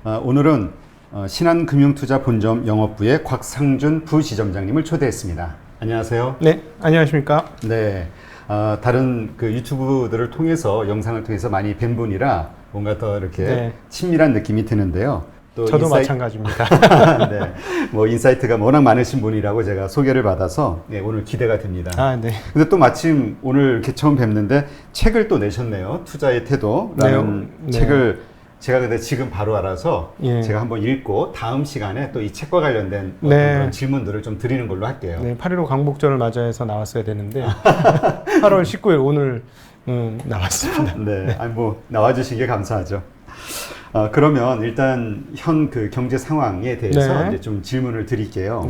오늘은 신한금융투자본점 영업부의 곽상준 부지점장님을 초대했습니다. 안녕하세요. 네, 안녕하십니까. 네, 다른 그 유튜브들을 통해서 영상을 통해서 많이 뵌 분이라 뭔가 더 이렇게 친밀한 느낌이 드는데요. 또 저도 마찬가지입니다. 네, 뭐 인사이트가 워낙 많으신 분이라고 제가 소개를 받아서 오늘 기대가 됩니다. 네. 근데 또 마침 오늘 이렇게 처음 뵙는데 책을 또 내셨네요. 투자의 태도라는 책을 제가 근데 지금 바로 알아서 제가 한번 읽고 다음 시간에 또 이 책과 관련된 어떤 그런 질문들을 좀 드리는 걸로 할게요. 네, 8.15 광복절을 맞이해서 나왔어야 되는데 8월 19일 오늘 나왔습니다. 네, 아니 뭐 나와주신 게 감사하죠. 그러면 일단 현 그 경제 상황에 대해서 이제 좀 질문을 드릴게요.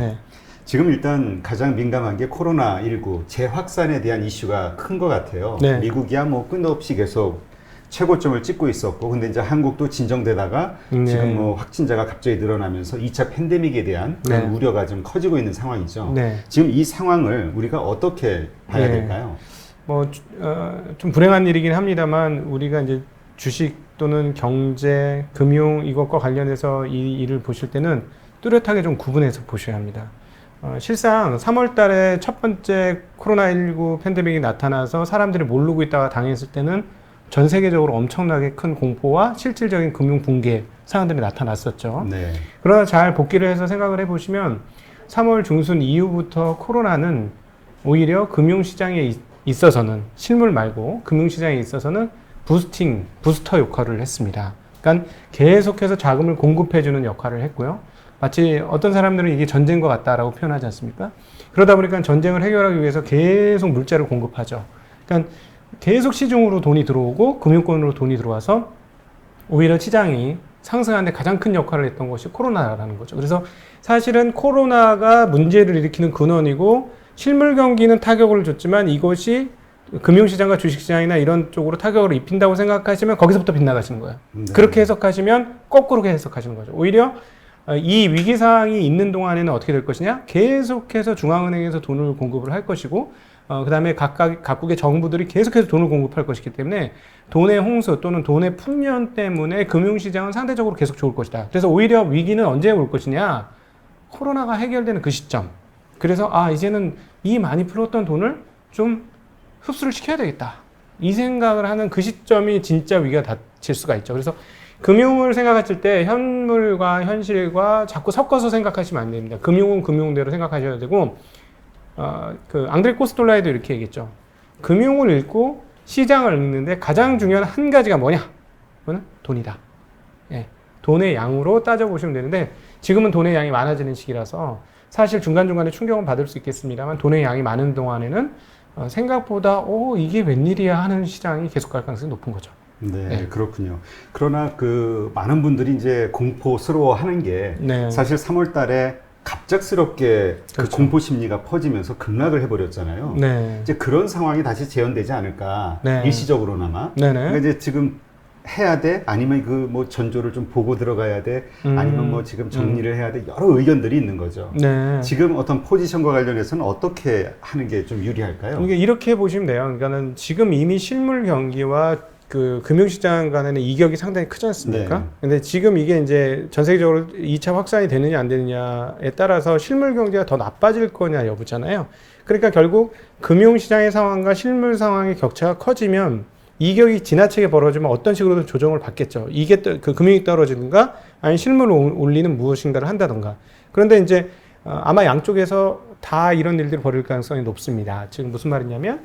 지금 일단 가장 민감한 게 코로나19 재확산에 대한 이슈가 큰 것 같아요. 미국이야 뭐 끝없이 계속 최고점을 찍고 있었고, 근데 이제 한국도 진정되다가 지금 뭐 확진자가 갑자기 늘어나면서 2차 팬데믹에 대한 그런 우려가 좀 커지고 있는 상황이죠. 지금 이 상황을 우리가 어떻게 봐야 될까요? 좀 불행한 일이긴 합니다만 우리가 이제 주식 또는 경제, 금융 이것과 관련해서 이 일을 보실 때는 뚜렷하게 좀 구분해서 보셔야 합니다. 실상 3월 달에 첫 번째 코로나19 팬데믹이 나타나서 사람들이 모르고 있다가 당했을 때는 전 세계적으로 엄청나게 큰 공포와 실질적인 금융 붕괴 상황들이 나타났었죠. 그러나 잘 복기를 해서 생각을 해보시면 3월 중순 이후부터 코로나는 오히려 금융시장에 있어서는 실물 말고 금융시장에 있어서는 부스터 역할을 했습니다. 그러니까 계속해서 자금을 공급해주는 역할을 했고요. 마치 어떤 사람들은 이게 전쟁과 같다라고 표현하지 않습니까? 그러다 보니까 전쟁을 해결하기 위해서 계속 물자를 공급하죠. 그러니까 계속 시중으로 돈이 들어오고 금융권으로 돈이 들어와서 오히려 시장이 상승하는데 가장 큰 역할을 했던 것이 코로나라는 거죠. 그래서 사실은 코로나가 문제를 일으키는 근원이고 실물 경기는 타격을 줬지만 이것이 금융시장과 주식시장이나 이런 쪽으로 타격을 입힌다고 생각하시면 거기서부터 빗나가시는 거예요. 그렇게 해석하시면 거꾸로 해석하시는 거죠. 오히려 이 위기 상황이 있는 동안에는 어떻게 될 것이냐? 계속해서 중앙은행에서 돈을 공급을 할 것이고 그 다음에 각국의 정부들이 계속해서 돈을 공급할 것이기 때문에 돈의 홍수 또는 돈의 풍년 때문에 금융시장은 상대적으로 계속 좋을 것이다. 그래서 오히려 위기는 언제 올 것이냐? 코로나가 해결되는 그 시점. 그래서 이제는 이 많이 풀었던 돈을 좀 흡수를 시켜야 되겠다. 이 생각을 하는 그 시점이 진짜 위기가 닥칠 수가 있죠. 그래서 금융을 생각하실 때 현물과 현실과 자꾸 섞어서 생각하시면 안 됩니다. 금융은 금융대로 생각하셔야 되고 그 앙드레 코스톨라에도 이렇게 얘기했죠. 금융을 읽고 시장을 읽는데 가장 중요한 한 가지가 뭐냐? 그거는 돈이다. 돈의 양으로 따져보시면 되는데 지금은 돈의 양이 많아지는 시기라서 사실 중간중간에 충격은 받을 수 있겠습니다만 돈의 양이 많은 동안에는 생각보다 이게 웬일이야 하는 시장이 계속 갈 가능성이 높은 거죠. 네, 그렇군요. 그러나 그 많은 분들이 이제 공포스러워 하는 게 사실 3월 달에 갑작스럽게 그 공포 심리가 퍼지면서 급락을 해버렸잖아요. 이제 그런 상황이 다시 재현되지 않을까. 일시적으로나마. 그러니까 이제 지금 해야 돼? 아니면 그 뭐 전조를 좀 보고 들어가야 돼? 아니면 뭐 지금 정리를 해야 돼? 여러 의견들이 있는 거죠. 지금 어떤 포지션과 관련해서는 어떻게 하는 게 좀 유리할까요? 그러니까 이렇게 보시면 돼요. 그러니까는 지금 이미 실물 경기와 그 금융시장 간에는 이격이 상당히 크지 않습니까? 근데 지금 이게 이제 전 세계적으로 2차 확산이 되느냐 안 되느냐에 따라서 실물 경제가 더 나빠질 거냐 여부잖아요. 그러니까 결국 금융시장의 상황과 실물 상황의 격차가 커지면 이격이 지나치게 벌어지면 어떤 식으로든 조정을 받겠죠. 이게 그 금융이 떨어지든가 아니면 실물을 올리는 무엇인가를 한다든가. 그런데 이제 아마 양쪽에서 다 이런 일들이 벌어질 가능성이 높습니다. 지금 무슨 말이냐면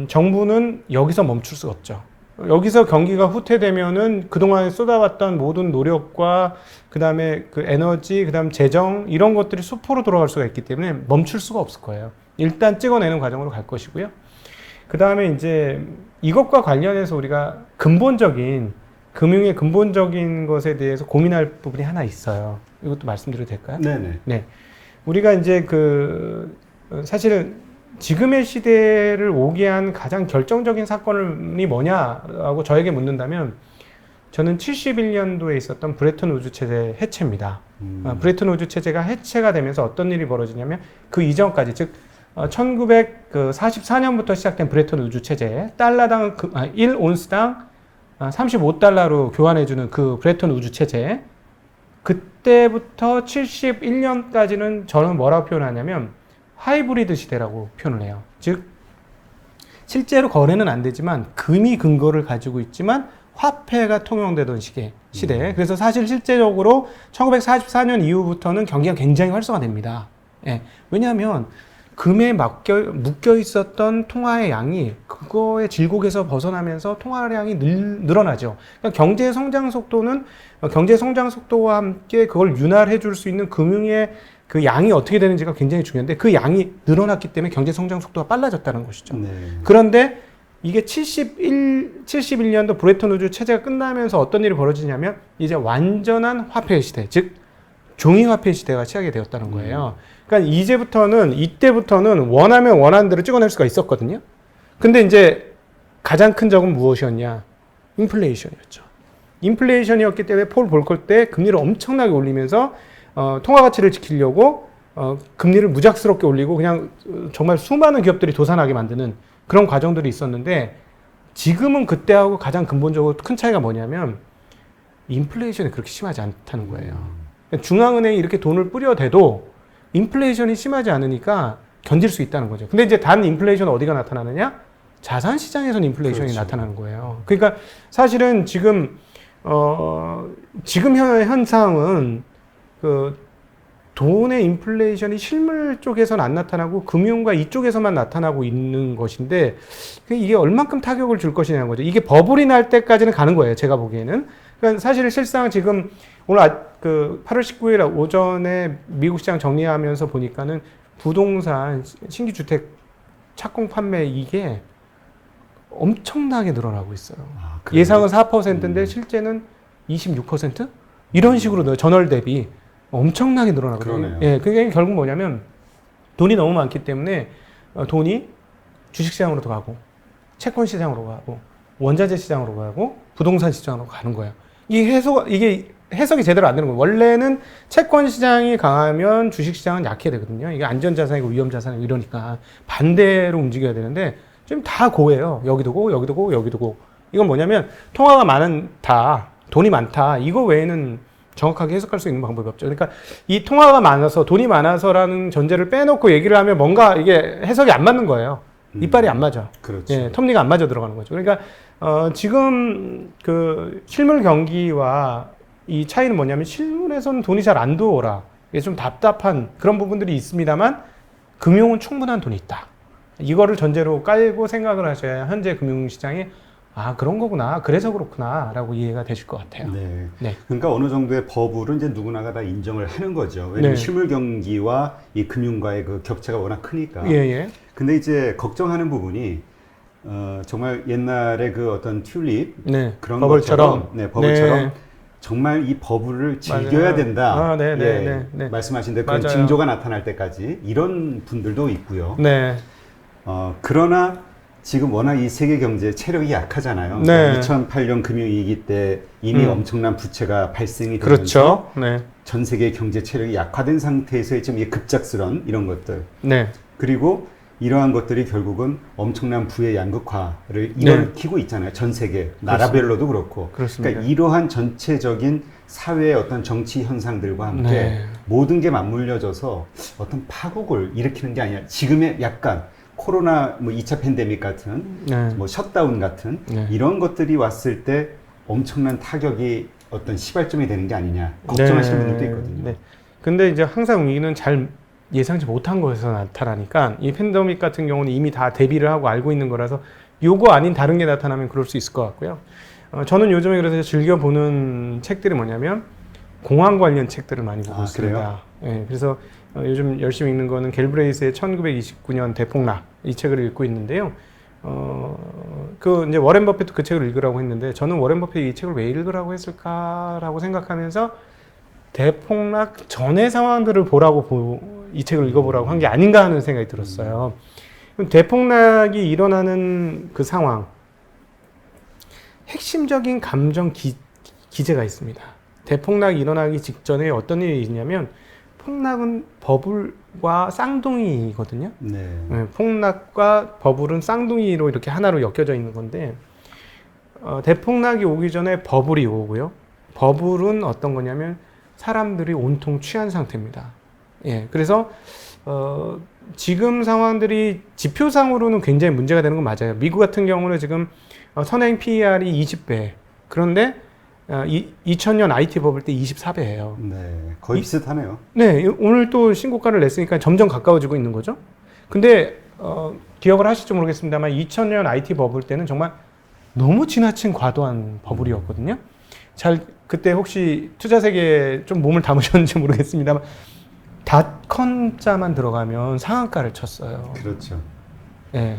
정부는 여기서 멈출 수가 없죠. 여기서 경기가 후퇴되면은 그동안 쏟아왔던 모든 노력과 그 다음에 그 에너지, 그 다음 재정 이런 것들이 수포로 돌아갈 수가 있기 때문에 멈출 수가 없을 거예요. 일단 찍어내는 과정으로 갈 것이고요. 그 다음에 이제 이것과 관련해서 우리가 근본적인 금융의 근본적인 것에 대해서 고민할 부분이 하나 있어요. 이것도 말씀드려도 될까요? 네. 우리가 이제 사실은 지금의 시대를 오게 한 가장 결정적인 사건이 뭐냐라고 저에게 묻는다면 저는 71년도에 있었던 브레튼 우즈 체제 해체입니다. 브레튼 우즈 체제가 해체가 되면서 어떤 일이 벌어지냐면 그 이전까지 즉 1944년부터 시작된 브레튼 우즈 체제 달러당 1온스당 35달러로 교환해주는 그 브레튼 우즈 체제 그때부터 71년까지는 저는 뭐라고 표현하냐면 하이브리드 시대라고 표현을 해요. 즉 실제로 거래는 안 되지만 금이 근거를 가지고 있지만 화폐가 통용되던 시대. 그래서 사실 실제적으로 1944년 이후부터는 경기가 굉장히 활성화됩니다. 예. 왜냐하면 금에 묶여 있었던 통화의 양이 그거의 질곡에서 벗어나면서 통화량이 늘어나죠. 그러니까 경제 성장 속도와 함께 그걸 윤활해 줄 수 있는 금융의 그 양이 어떻게 되는지가 굉장히 중요한데 그 양이 늘어났기 때문에 경제 성장 속도가 빨라졌다는 것이죠. 네. 그런데 이게 71년도 브레튼 우드 체제가 끝나면서 어떤 일이 벌어지냐면 이제 완전한 화폐 시대, 즉 종이 화폐 시대가 시작이 되었다는 거예요. 그러니까 이때부터는 원하면 원하는 대로 찍어낼 수가 있었거든요. 근데 이제 가장 큰 적은 무엇이었냐? 인플레이션이었죠. 인플레이션이었기 때문에 폴 볼커 때 금리를 엄청나게 올리면서 통화 가치를 지키려고 금리를 무작스럽게 올리고 그냥 정말 수많은 기업들이 도산하게 만드는 그런 과정들이 있었는데 지금은 그때하고 가장 근본적으로 큰 차이가 뭐냐면 인플레이션이 그렇게 심하지 않다는 거예요. 중앙은행이 이렇게 돈을 뿌려대도 인플레이션이 심하지 않으니까 견딜 수 있다는 거죠. 근데 이제 단 인플레이션은 어디가 나타나느냐? 자산 시장에서는 인플레이션이 그렇죠. 나타나는 거예요. 그러니까 사실은 지금 현상은 그 돈의 인플레이션이 실물 쪽에서는 안 나타나고 금융과 이쪽에서만 나타나고 있는 것인데 이게 얼만큼 타격을 줄 것이냐는 거죠. 이게 버블이 날 때까지는 가는 거예요. 제가 보기에는. 그러니까 사실 실상 지금 오늘 그 8월 19일 오전에 미국 시장 정리하면서 보니까는 부동산 신규 주택 착공 판매 이게 엄청나게 늘어나고 있어요. 예상은 4%인데 실제는 26%? 이런 식으로 전월 대비 엄청나게 늘어나거든요. 예, 그게 결국 뭐냐면 돈이 너무 많기 때문에 돈이 주식시장으로도 가고 채권 시장으로 가고 원자재 시장으로 가고 부동산 시장으로 가는 거예요. 이게 해석이 제대로 안 되는 거예요. 원래는 채권 시장이 강하면 주식 시장은 약해야 되거든요. 이게 안전자산이고 위험자산이고 이러니까 반대로 움직여야 되는데 지금 다 고예요. 여기도 고, 여기도 고, 여기도 고. 이건 뭐냐면 통화가 많다, 돈이 많다. 이거 외에는 정확하게 해석할 수 있는 방법이 없죠. 그러니까 이 통화가 많아서 돈이 많아서라는 전제를 빼놓고 얘기를 하면 뭔가 이게 해석이 안 맞는 거예요. 이빨이 안 맞아. 그렇죠. 예, 톱니가 안 맞아 들어가는 거죠. 그러니까 지금 그 실물 경기와 이 차이는 뭐냐면 실물에서는 돈이 잘 안 들어오라. 이게 좀 답답한 그런 부분들이 있습니다만 금융은 충분한 돈이 있다. 이거를 전제로 깔고 생각을 하셔야 현재 금융시장이 그런 거구나. 그래서 그렇구나. 라고 이해가 되실 것 같아요. 네. 네. 그러니까 어느 정도의 버블은 이제 누구나가 다 인정을 하는 거죠. 왜냐면 네. 실물 경기와 이 금융과의 그 격차가 워낙 크니까. 예. 근데 이제 걱정하는 부분이 정말 옛날에 그 어떤 튤립 네. 그런 버블처럼. 버블처럼 네. 정말 이 버블을 즐겨야 된다. 네. 말씀하신 대로 그런 징조가 나타날 때까지 이런 분들도 있고요. 네. 그러나 지금 워낙 이 세계 경제 체력이 약하잖아요. 네. 2008년 금융위기 때 이미 엄청난 부채가 발생이 되면서 그렇죠. 네. 전 세계 경제 체력이 약화된 상태에서의 지금 이 급작스런 이런 것들. 네. 그리고 이러한 것들이 결국은 엄청난 부의 양극화를 일으키고 있잖아요. 전 세계 나라별로도 그렇고. 그렇습니다. 그러니까 이러한 전체적인 사회의 어떤 정치 현상들과 함께 모든 게 맞물려져서 어떤 파국을 일으키는 게 아니라 지금의 약간 코로나 2차 팬데믹 같은 셧다운 같은 이런 것들이 왔을 때 엄청난 타격이 어떤 시발점이 되는 게 아니냐 걱정하시는 분들도 있거든요. 네. 근데 이제 항상 위기는 잘 예상치 못한 것에서 나타나니까 이 팬데믹 같은 경우는 이미 다 대비를 하고 알고 있는 거라서 요거 아닌 다른 게 나타나면 그럴 수 있을 것 같고요. 저는 요즘에 그래서 즐겨보는 책들이 뭐냐면 공항 관련 책들을 많이 보고 있습니다. 네, 그래서 요즘 열심히 읽는 거는 갤브레이스의 1929년 대폭락 이 책을 읽고 있는데요. 그 이제 워렌 버핏도 그 책을 읽으라고 했는데 저는 워렌 버핏이 이 책을 왜 읽으라고 했을까라고 생각하면서 대폭락 전의 상황들을 보라고 이 책을 읽어보라고 한 게 아닌가 하는 생각이 들었어요. 대폭락이 일어나는 그 상황 핵심적인 감정 기제가 있습니다. 대폭락이 일어나기 직전에 어떤 일이 있냐면 폭락은 버블과 쌍둥이거든요. 네, 폭락과 버블은 쌍둥이로 이렇게 하나로 엮여져 있는 건데 대폭락이 오기 전에 버블이 오고요. 버블은 어떤 거냐면 사람들이 온통 취한 상태입니다. 예, 그래서 지금 상황들이 지표상으로는 굉장히 문제가 되는 건 맞아요. 미국 같은 경우는 지금 선행 PER이 20배. 그런데 2000년 IT 버블 때 24배예요. 네, 거의 비슷하네요. 네, 오늘 또 신고가를 냈으니까 점점 가까워지고 있는 거죠. 근데 기억을 하실지 모르겠습니다만 2000년 IT 버블 때는 정말 너무 지나친 과도한 버블이었거든요. 그때 혹시 투자 세계에 좀 몸을 담으셨는지 모르겠습니다만 닷컴자만 들어가면 상한가를 쳤어요. 그렇죠. 예.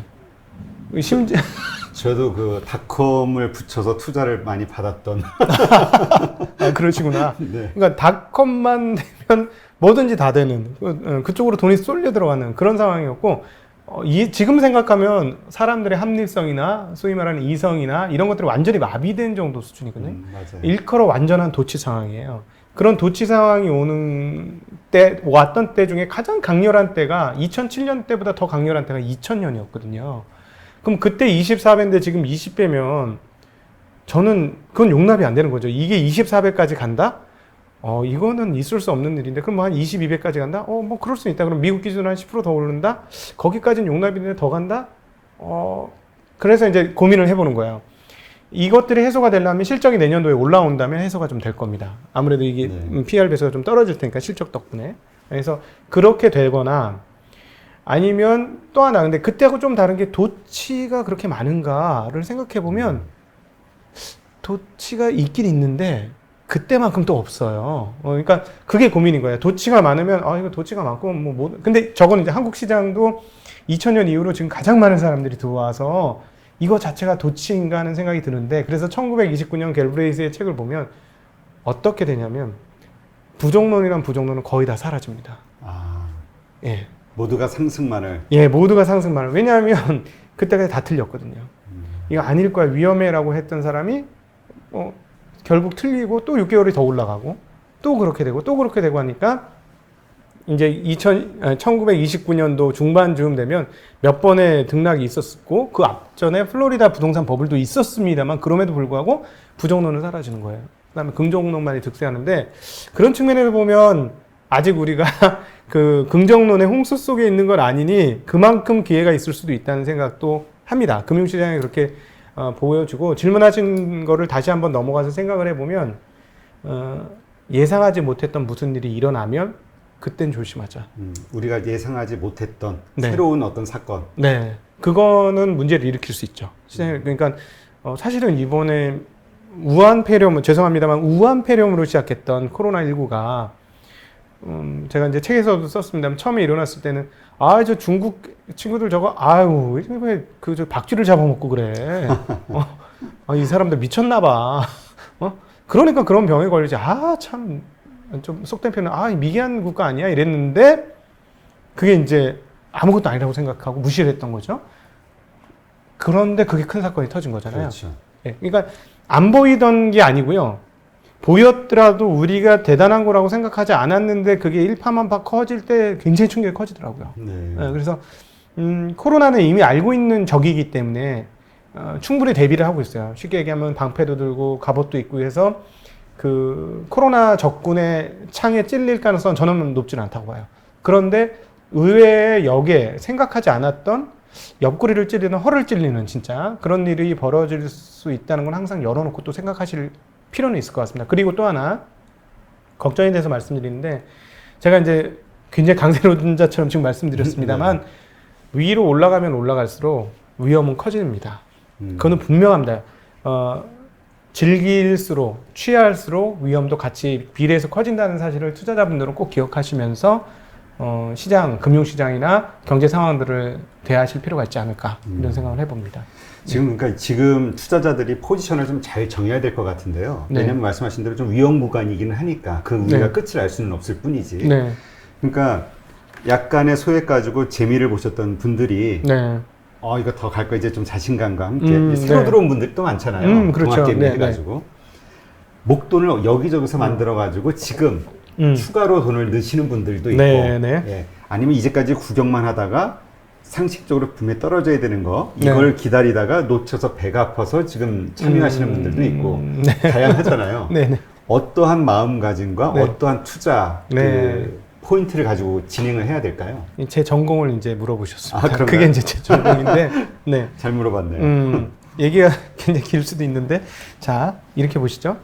심지어 저도 그 닷컴을 붙여서 투자를 많이 받았던. 아, 그러시구나. 네. 그러니까 닷컴만 되면 뭐든지 다 되는 그쪽으로 돈이 쏠려 들어가는 그런 상황이었고 지금 생각하면 사람들의 합리성이나 소위 말하는 이성이나 이런 것들이 완전히 마비된 정도 수준이거든요. 맞아요. 일컬어 완전한 도치 상황이에요. 그런 도치 상황이 왔던 때 중에 가장 강렬한 때가 2007년 때보다 더 강렬한 때가 2000년이었거든요. 그럼 그때 24배인데 지금 20배면 저는 그건 용납이 안 되는 거죠. 이게 24배까지 간다? 이거는 있을 수 없는 일인데 그럼 뭐 한 22배까지 간다? 뭐 그럴 수 있다. 그럼 미국 기준으로 한 10% 더 오른다? 거기까지는 용납이 되는데 더 간다? 그래서 이제 고민을 해보는 거예요. 이것들이 해소가 되려면 실적이 내년도에 올라온다면 해소가 좀 될 겁니다. 아무래도 이게 PR 배수가 좀 떨어질 테니까 실적 덕분에. 그래서 그렇게 되거나 아니면 또 하나, 근데 그때하고 좀 다른 게 도치가 그렇게 많은가를 생각해 보면 도치가 있긴 있는데 그때만큼 또 없어요. 그러니까 그게 고민인 거예요. 도치가 많으면 이거 도치가 많고 근데 저거는 이제 한국 시장도 2000년 이후로 지금 가장 많은 사람들이 들어와서 이거 자체가 도치인가 하는 생각이 드는데 그래서 1929년 갤브레이스의 책을 보면 어떻게 되냐면 부정론이란 부정론은 거의 다 사라집니다. 예. 모두가 상승만을. 예, 모두가 상승만을. 왜냐하면 그때까지 다 틀렸거든요. 이거 아닐 거야, 위험해라고 했던 사람이 결국 틀리고 또 6개월이 더 올라가고 또 그렇게 되고 하니까 이제 1929년도 중반쯤 되면 몇 번의 등락이 있었고 그 앞전에 플로리다 부동산 버블도 있었습니다만 그럼에도 불구하고 부정론은 사라지는 거예요. 그다음에 긍정론만이 득세하는데 그런 측면에서 보면 아직 우리가 그 긍정론의 홍수 속에 있는 건 아니니 그만큼 기회가 있을 수도 있다는 생각도 합니다. 금융시장에 그렇게 보여주고 질문하신 거를 다시 한번 넘어가서 생각을 해보면 예상하지 못했던 무슨 일이 일어나면 그땐 조심하자. 우리가 예상하지 못했던 네. 새로운 어떤 사건. 네, 그거는 문제를 일으킬 수 있죠. 그러니까 사실은 이번에 죄송합니다만 우한폐렴으로 시작했던 코로나19가 제가 이제 책에서도 썼습니다만 처음에 일어났을 때는 저 중국 친구들 저거 왜 저 박쥐를 잡아먹고 그래. 이 사람들 미쳤나 봐. 그러니까 그런 병에 걸리지. 참 좀 속된 표현은 미개한 국가 아니야 이랬는데 그게 이제 아무것도 아니라고 생각하고 무시를 했던 거죠. 그런데 그게 큰 사건이 터진 거잖아요. 그렇죠. 예, 그러니까 안 보이던 게 아니고요. 보였더라도 우리가 대단한 거라고 생각하지 않았는데 그게 일파만파 커질 때 굉장히 충격이 커지더라고요. 네. 그래서 코로나는 이미 알고 있는 적이기 때문에 충분히 대비를 하고 있어요. 쉽게 얘기하면 방패도 들고 갑옷도 입고 해서 그 코로나 적군의 창에 찔릴 가능성은 저는 높지는 않다고 봐요. 그런데 의외의 역에 생각하지 않았던 옆구리를 찔리는 허를 찔리는 진짜 그런 일이 벌어질 수 있다는 건 항상 열어놓고 또 생각하실 필요는 있을 것 같습니다. 그리고 또 하나 걱정에 대해서 말씀드리는데 제가 이제 굉장히 강세 노동자처럼 지금 말씀드렸습니다만 위로 올라가면 올라갈수록 위험은 커집니다. 그거는 분명합니다. 즐길수록 취할수록 위험도 같이 비례해서 커진다는 사실을 투자자분들은 꼭 기억하시면서 시장, 금융시장이나 경제 상황들을 대하실 필요가 있지 않을까 이런 생각을 해봅니다. 지금 투자자들이 포지션을 좀 잘 정해야 될 것 같은데요. 네. 왜냐면 말씀하신 대로 좀 위험 구간이기는 하니까 우리가 끝을 알 수는 없을 뿐이지. 네. 그러니까 약간의 소액 가지고 재미를 보셨던 분들이 이거 더 갈 거 이제 좀 자신감과 함께 새로 들어온 분들이 또 많잖아요. 그렇죠. 동학개미 해가지고 목돈을 여기저기서 만들어가지고 지금 추가로 돈을 넣으시는 분들도 있고 예. 아니면 이제까지 구경만 하다가 상식적으로 분명히 떨어져야 되는 거 이걸 기다리다가 놓쳐서 배가 아파서 지금 참여하시는 분들도 있고 다양하잖아요. 어떠한 마음가짐과 네. 어떠한 투자 그 포인트를 가지고 진행을 해야 될까요? 제 전공을 이제 물어보셨습니다. 그런가요? 그게 이제 제 전공인데, 네. 잘 물어봤네요. 얘기가 굉장히 길 수도 있는데, 자, 이렇게 보시죠.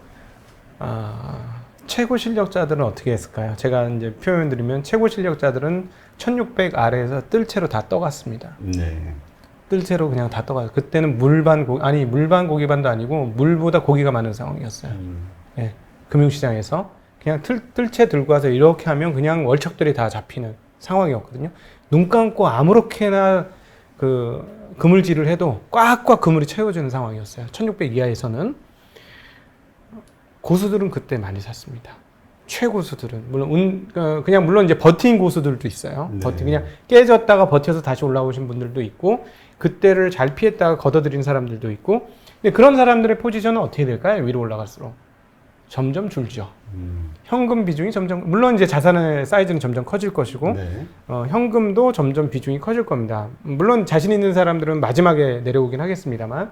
최고 실력자들은 어떻게 했을까요? 제가 이제 표현드리면 최고 실력자들은 1600 아래에서 뜰채로 다 떠갔습니다. 네. 뜰채로 그냥 다 떠가요. 그때는 물반 고기반도 아니고 물보다 고기가 많은 상황이었어요. 네, 금융시장에서 그냥 뜰채 들고 와서 이렇게 하면 그냥 월척들이 다 잡히는 상황이었거든요. 눈 감고 아무렇게나 그 그물질을 해도 꽉꽉 그물이 채워지는 상황이었어요. 1600 이하에서는. 고수들은 그때 많이 샀습니다. 최고수들은 물론 이제 버틴 고수들도 있어요. 네. 그냥 깨졌다가 버텨서 다시 올라오신 분들도 있고, 그때를 잘 피했다가 걷어들인 사람들도 있고. 근데 그런 사람들의 포지션은 어떻게 될까요? 위로 올라갈수록 점점 줄죠. 현금 비중이 점점, 물론 이제 자산의 사이즈는 점점 커질 것이고, 네. 현금도 점점 비중이 커질 겁니다. 물론 자신 있는 사람들은 마지막에 내려오긴 하겠습니다만.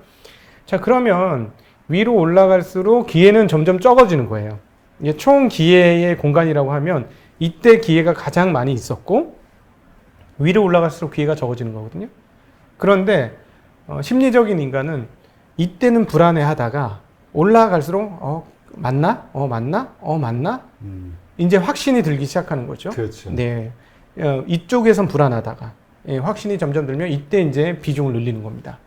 자, 그러면 위로 올라갈수록 기회는 점점 적어지는 거예요. 이게 총 기회의 공간이라고 하면 이때 기회가 가장 많이 있었고, 위로 올라갈수록 기회가 적어지는 거거든요. 그런데 심리적인 인간은 이때는 불안해하다가 올라갈수록 맞나? 맞나? 이제 확신이 들기 시작하는 거죠. 그렇죠. 네, 이쪽에선 불안하다가 확신이 점점 들면 이때 이제 비중을 늘리는 겁니다.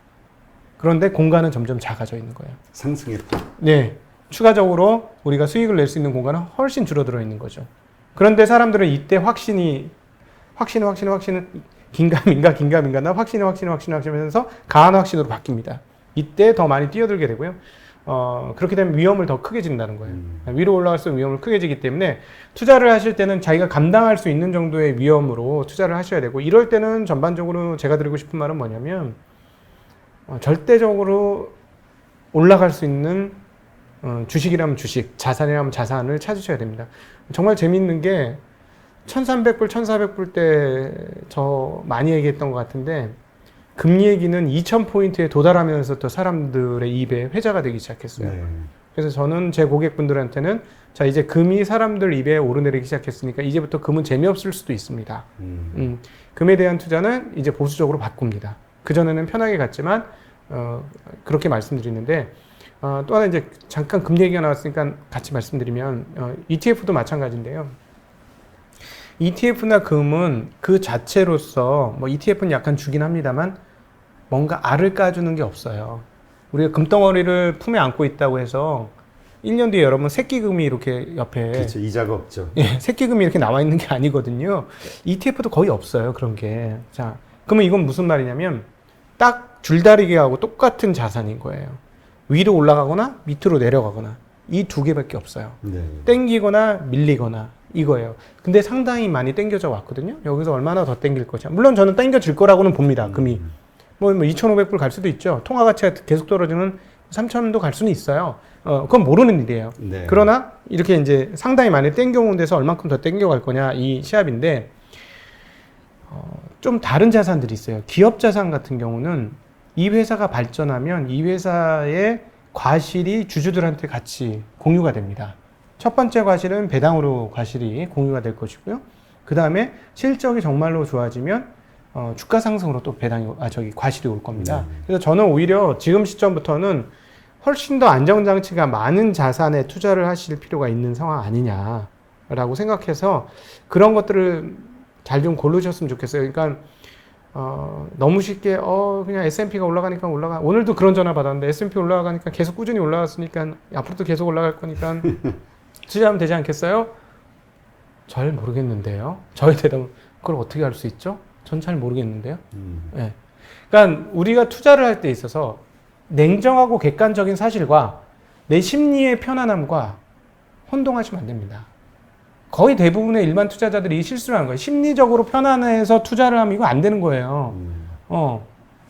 그런데 공간은 점점 작아져 있는 거예요. 상승의 폭. 네, 추가적으로 우리가 수익을 낼 수 있는 공간은 훨씬 줄어들어 있는 거죠. 그런데 사람들은 이때 확신은 긴가민가 나 확신을 하면서 강한 확신으로 바뀝니다. 이때 더 많이 뛰어들게 되고요. 그렇게 되면 위험을 더 크게 진다는 거예요. 위로 올라갈수록 위험을 크게 지기 때문에 투자를 하실 때는 자기가 감당할 수 있는 정도의 위험으로 투자를 하셔야 되고, 이럴 때는 전반적으로 제가 드리고 싶은 말은 뭐냐면, 절대적으로 올라갈 수 있는 주식이라면 주식, 자산이라면 자산을 찾으셔야 됩니다. 정말 재밌는 게 1300불, 1400불 때 저 많이 얘기했던 것 같은데, 금 얘기는 2000포인트에 도달하면서부터 사람들의 입에 회자가 되기 시작했어요. 네. 그래서 저는 제 고객분들한테는, 자, 이제 금이 사람들 입에 오르내리기 시작했으니까 이제부터 금은 재미없을 수도 있습니다. 금에 대한 투자는 이제 보수적으로 바꿉니다. 그전에는 편하게 갔지만 그렇게 말씀드리는데, 또 하나 이제 잠깐 금 얘기가 나왔으니까 같이 말씀드리면, ETF도 마찬가지인데요. ETF나 금은 그 자체로서, 뭐 ETF는 약간 주긴 합니다만 뭔가 알을 까주는 게 없어요. 우리가 금덩어리를 품에 안고 있다고 해서 1년 뒤에 여러분 새끼금이 이렇게 옆에, 그렇죠. 이자가 없죠. 예, 새끼금이 이렇게 나와 있는 게 아니거든요. ETF도 거의 없어요, 그런 게. 자, 그러면 이건 무슨 말이냐면 딱 줄다리기하고 똑같은 자산인 거예요. 위로 올라가거나 밑으로 내려가거나 이 두 개밖에 없어요. 네. 땡기거나 밀리거나 이거예요. 근데 상당히 많이 땡겨져 왔거든요. 여기서 얼마나 더 땡길 것이냐. 물론 저는 땡겨질 거라고는 봅니다. 금이. 뭐 2,500불 갈 수도 있죠. 통화 가치가 계속 떨어지면 3,000도 갈 수는 있어요. 그건 모르는 일이에요. 네. 그러나 이렇게 이제 상당히 많이 땡겨온 데서 얼만큼 더 땡겨갈 거냐 이 시합인데, 좀 다른 자산들이 있어요. 기업 자산 같은 경우는 이 회사가 발전하면 이 회사의 과실이 주주들한테 같이 공유가 됩니다. 첫 번째 과실은 배당으로 과실이 공유가 될 것이고요. 그 다음에 실적이 정말로 좋아지면 주가 상승으로 또 과실이 올 겁니다. 그래서 저는 오히려 지금 시점부터는 훨씬 더 안정장치가 많은 자산에 투자를 하실 필요가 있는 상황 아니냐라고 생각해서 그런 것들을 잘 좀 고르셨으면 좋겠어요. 그러니까 너무 쉽게 그냥 S&P가 올라가니까 오늘도 그런 전화 받았는데 S&P 올라가니까 계속 꾸준히 올라갔으니까 앞으로도 계속 올라갈 거니까 투자하면 되지 않겠어요? 잘 모르겠는데요. 저의 대답은 그걸 어떻게 할 수 있죠? 전 잘 모르겠는데요. 네. 그러니까 우리가 투자를 할 때 있어서 냉정하고 객관적인 사실과 내 심리의 편안함과 혼동하시면 안 됩니다. 거의 대부분의 일반 투자자들이 이 실수를 하는 거예요. 심리적으로 편안해서 투자를 하면 이거 안 되는 거예요.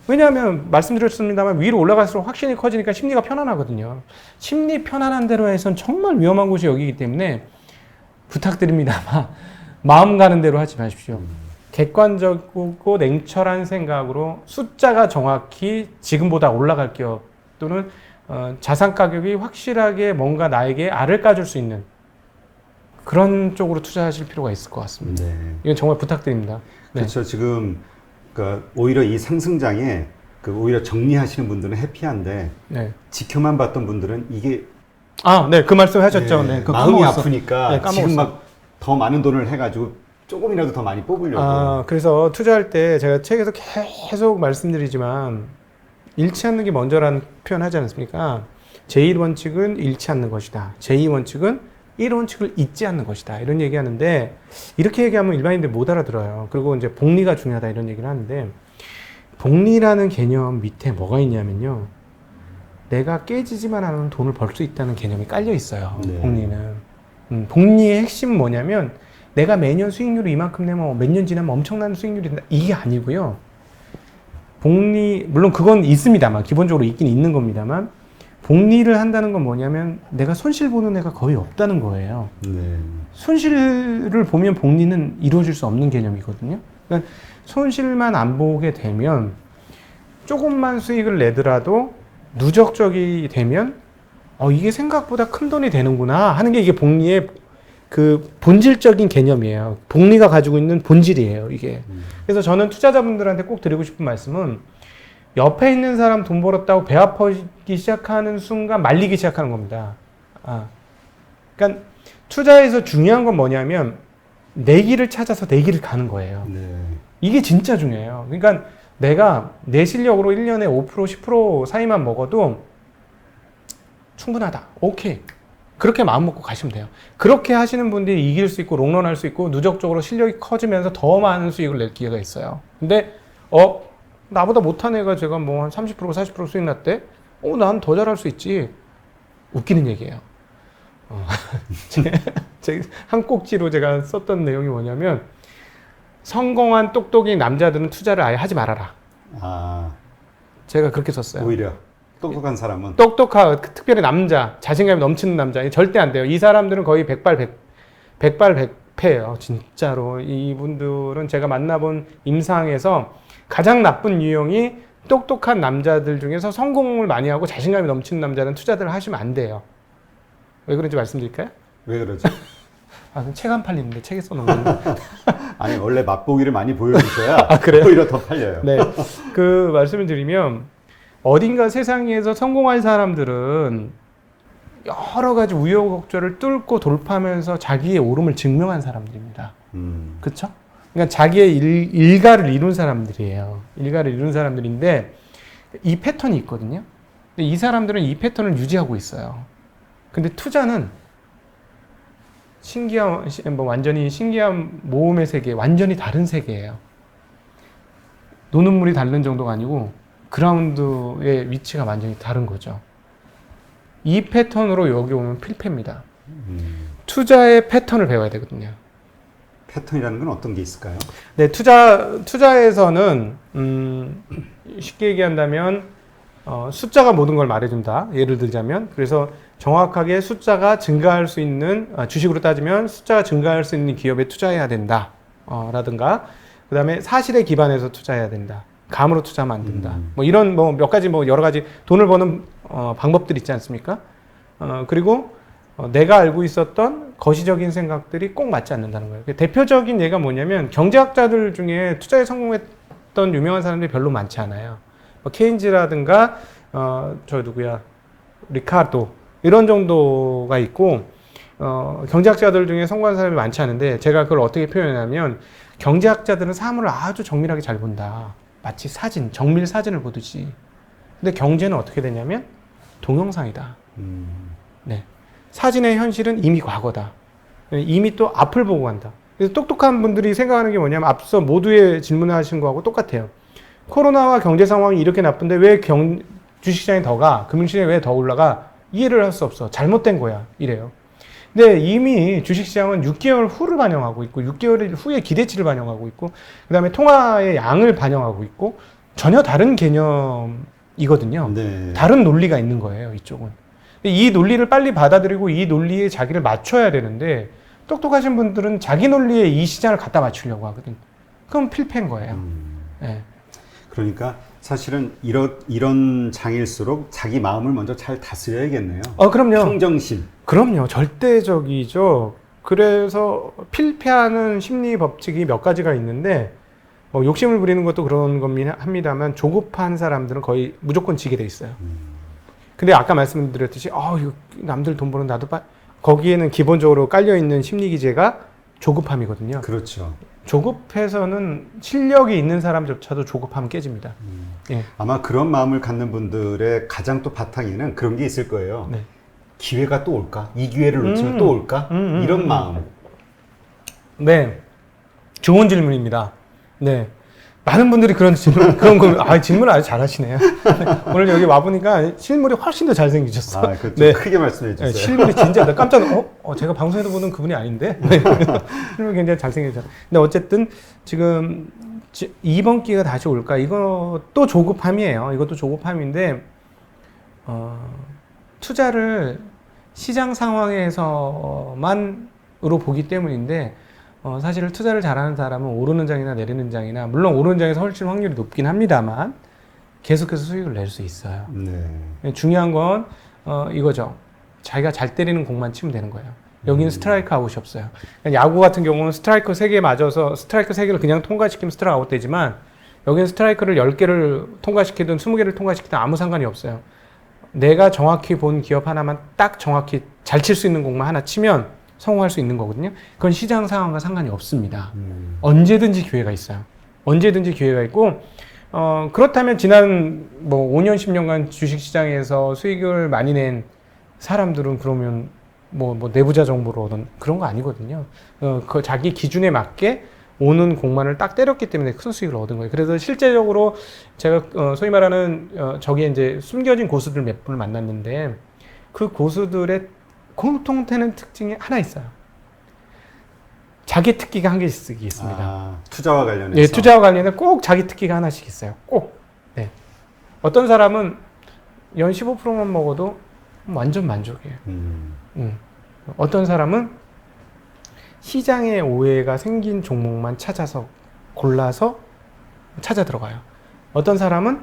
왜냐하면 말씀드렸습니다만 위로 올라갈수록 확신이 커지니까 심리가 편안하거든요. 심리 편안한 대로 해선 정말 위험한 곳이 여기이기 때문에 부탁드립니다. 마음 가는 대로 하지 마십시오. 객관적이고 냉철한 생각으로 숫자가 정확히 지금보다 올라갈 기업 또는 자산 가격이 확실하게 뭔가 나에게 알을 까줄 수 있는 그런 쪽으로 투자하실 필요가 있을 것 같습니다. 네. 이건 정말 부탁드립니다. 네. 그렇죠. 지금 그러니까 오히려 이 상승장에 오히려 정리하시는 분들은 해피한데 네. 지켜만 봤던 분들은 이게 네, 그 말씀 하셨죠. 네, 네, 그거 마음이 까먹었어. 아프니까 네, 까먹었어. 지금 막 더 많은 돈을 해가지고 조금이라도 더 많이 뽑으려고. 그래서 투자할 때 제가 책에서 계속 말씀드리지만 잃지 않는 게 먼저라는 표현 하지 않습니까? 제1원칙은 잃지 않는 것이다. 제2원칙은 1원칙을 잊지 않는 것이다. 이런 얘기 하는데 이렇게 얘기하면 일반인들 못 알아들어요. 그리고 이제 복리가 중요하다 이런 얘기를 하는데 복리라는 개념 밑에 뭐가 있냐면요. 내가 깨지지만 않으면 돈을 벌 수 있다는 개념이 깔려 있어요. 네. 복리는. 복리의 핵심은 뭐냐면 내가 매년 수익률을 이만큼 내면 몇 년 지나면 엄청난 수익률이 된다. 이게 아니고요. 복리, 물론 그건 있습니다만, 기본적으로 있긴 있는 겁니다만, 복리를 한다는 건 뭐냐면 내가 손실 보는 애가 거의 없다는 거예요. 네. 손실을 보면 복리는 이루어질 수 없는 개념이거든요. 그러니까 손실만 안 보게 되면 조금만 수익을 내더라도 누적적이 되면 이게 생각보다 큰 돈이 되는구나 하는 게 이게 복리의 그 본질적인 개념이에요. 복리가 가지고 있는 본질이에요, 이게. 그래서 저는 투자자분들한테 꼭 드리고 싶은 말씀은 옆에 있는 사람 돈 벌었다고 배 아프기 시작하는 순간 말리기 시작하는 겁니다. 그러니까 투자에서 중요한 건 뭐냐면 내 길을 찾아서 내 길을 가는 거예요. 네. 이게 진짜 중요해요. 그러니까 내가 내 실력으로 1년에 5%, 10% 사이만 먹어도 충분하다. 오케이. 그렇게 마음 먹고 가시면 돼요. 그렇게 하시는 분들이 이길 수 있고 롱런 할 수 있고 누적적으로 실력이 커지면서 더 많은 수익을 낼 기회가 있어요. 근데 나보다 못한 애가 제가 뭐 한 30% 40% 수익 났대? 난 더 잘할 수 있지. 웃기는 얘기예요. 제 한 꼭지로 제가 썼던 내용이 뭐냐면 성공한 똑똑이 남자들은 투자를 아예 하지 말아라. 제가 그렇게 썼어요. 오히려 똑똑한 사람은 특별히 남자, 자신감이 넘치는 남자 절대 안 돼요. 이 사람들은 거의 백발백패예요. 진짜로 이분들은 제가 만나본 임상에서 가장 나쁜 유형이 똑똑한 남자들 중에서 성공을 많이 하고 자신감이 넘치는 남자는 투자들을 하시면 안 돼요. 왜 그런지 말씀드릴까요? 왜 그러죠? 책 안 팔리는데 책에 써놓은 건데. 아니 원래 맛보기를 많이 보여주셔야 그래요? 오히려 더 팔려요. 네, 그 말씀을 드리면 어딘가 세상에서 성공한 사람들은 여러 가지 우여곡절을 뚫고 돌파하면서 자기의 오름을 증명한 사람들입니다. 그렇죠? 그러니까 자기의 일가를 이룬 사람들이에요. 일가를 이룬 사람들인데 이 패턴이 있거든요. 근데 이 사람들은 이 패턴을 유지하고 있어요. 근데 투자는 완전히 신기한 모험의 세계, 완전히 다른 세계예요. 노는 물이 다른 정도가 아니고 그라운드의 위치가 완전히 다른 거죠. 이 패턴으로 여기 오면 필패입니다. 투자의 패턴을 배워야 되거든요. 패턴이라는 건 어떤 게 있을까요? 네, 투자에서는 쉽게 얘기한다면 숫자가 모든 걸 말해준다. 예를 들자면 그래서 정확하게 숫자가 증가할 수 있는 주식으로 따지면 숫자가 증가할 수 있는 기업에 투자해야 된다. 라든가 그 다음에 사실에 기반해서 투자해야 된다. 감으로 투자하면 안 된다. 뭐 이런 몇 가지 여러 가지 돈을 버는 방법들이 있지 않습니까? 그리고 내가 알고 있었던 거시적인 생각들이 꼭 맞지 않는다는 거예요. 대표적인 예가 뭐냐면 경제학자들 중에 투자에 성공했던 유명한 사람들이 별로 많지 않아요. 케인즈라든가 리카르도 이런 정도가 있고 경제학자들 중에 성공한 사람이 많지 않은데 제가 그걸 어떻게 표현하냐면 경제학자들은 사물을 아주 정밀하게 잘 본다. 마치 정밀 사진을 보듯이. 근데 경제는 어떻게 되냐면 동영상이다. 네. 사진의 현실은 이미 과거다. 이미 또 앞을 보고 간다. 그래서 똑똑한 분들이 생각하는 게 뭐냐면 앞서 모두의 질문을 하신 거하고 똑같아요. 코로나와 경제 상황이 이렇게 나쁜데 왜 주식시장이 더 가? 금융시장이 왜 더 올라가? 이해를 할 수 없어. 잘못된 거야. 이래요. 근데 이미 주식시장은 6개월 후를 반영하고 있고 6개월 후의 기대치를 반영하고 있고 그 다음에 통화의 양을 반영하고 있고 전혀 다른 개념이거든요. 네. 다른 논리가 있는 거예요. 이쪽은. 이 논리를 빨리 받아들이고 이 논리에 자기를 맞춰야 되는데 똑똑하신 분들은 자기 논리에 이 시장을 갖다 맞추려고 하거든요. 그럼 필패인 거예요. 네. 그러니까 사실은 이런 장일수록 자기 마음을 먼저 잘 다스려야겠네요. 그럼요. 평정심. 그럼요. 절대적이죠. 그래서 필패하는 심리 법칙이 몇 가지가 있는데, 욕심을 부리는 것도 그런 겁니다 합니다만, 조급한 사람들은 거의 무조건 지게 돼 있어요. 근데 아까 말씀드렸듯이, 이거 남들 돈 버는 나도 거기에는 기본적으로 깔려있는 심리 기제가 조급함이거든요. 그렇죠. 조급해서는 실력이 있는 사람조차도 조급하면 깨집니다. 예. 아마 그런 마음을 갖는 분들의 가장 또 바탕에는 그런 게 있을 거예요. 네. 기회가 또 올까? 이 기회를 놓치면 또 올까? 이런 마음. 네. 좋은 질문입니다. 네. 많은 분들이 그런 질문을 아주 잘하시네요. 네. 오늘 여기 와보니까 실물이 훨씬 더 잘생기셨어. 좀 네. 크게 말씀해 주세요. 네, 실물이 진짜, 나 깜짝 제가 방송에서 보는 그분이 아닌데? 네. 실물이 굉장히 잘생기셨어요. 근데 어쨌든 지금 이번 기회가 다시 올까? 이것도 조급함이에요. 이것도 조급함인데, 투자를 시장 상황에서만으로 보기 때문인데, 사실 투자를 잘하는 사람은 오르는 장이나 내리는 장이나, 물론 오르는 장에서 훨씬 확률이 높긴 합니다만 계속해서 수익을 낼 수 있어요. 네. 중요한 건 이거죠. 자기가 잘 때리는 공만 치면 되는 거예요. 여기는 스트라이크 아웃이 없어요. 야구 같은 경우는 스트라이크 3개 맞아서 스트라이크 3개를 그냥 통과시키면 스트라이크 아웃 되지만, 여기는 스트라이크를 10개를 통과시키든 20개를 통과시키든 아무 상관이 없어요. 내가 정확히 본 기업 하나만 딱 정확히 잘 칠 수 있는 공만 하나 치면 성공할 수 있는 거거든요. 그건 시장 상황과 상관이 없습니다. 언제든지 기회가 있어요. 언제든지 기회가 있고, 그렇다면 지난 5년, 10년간 주식시장에서 수익을 많이 낸 사람들은 그러면 내부자 정보로 얻은 그런 거 아니거든요. 그 자기 기준에 맞게 오는 공만을 딱 때렸기 때문에 큰 수익을 얻은 거예요. 그래서 실제적으로 제가 소위 말하는 저기에 이제 숨겨진 고수들 몇 분을 만났는데, 그 고수들의 공통되는 특징이 하나 있어요. 자기 특기가 한 개씩 있습니다. 투자와 관련해서? 네, 투자와 관련해서 꼭 자기 특기가 하나씩 있어요. 꼭. 네. 어떤 사람은 연 15%만 먹어도 완전 만족이에요. 어떤 사람은 시장에 오해가 생긴 종목만 골라서 찾아 들어가요. 어떤 사람은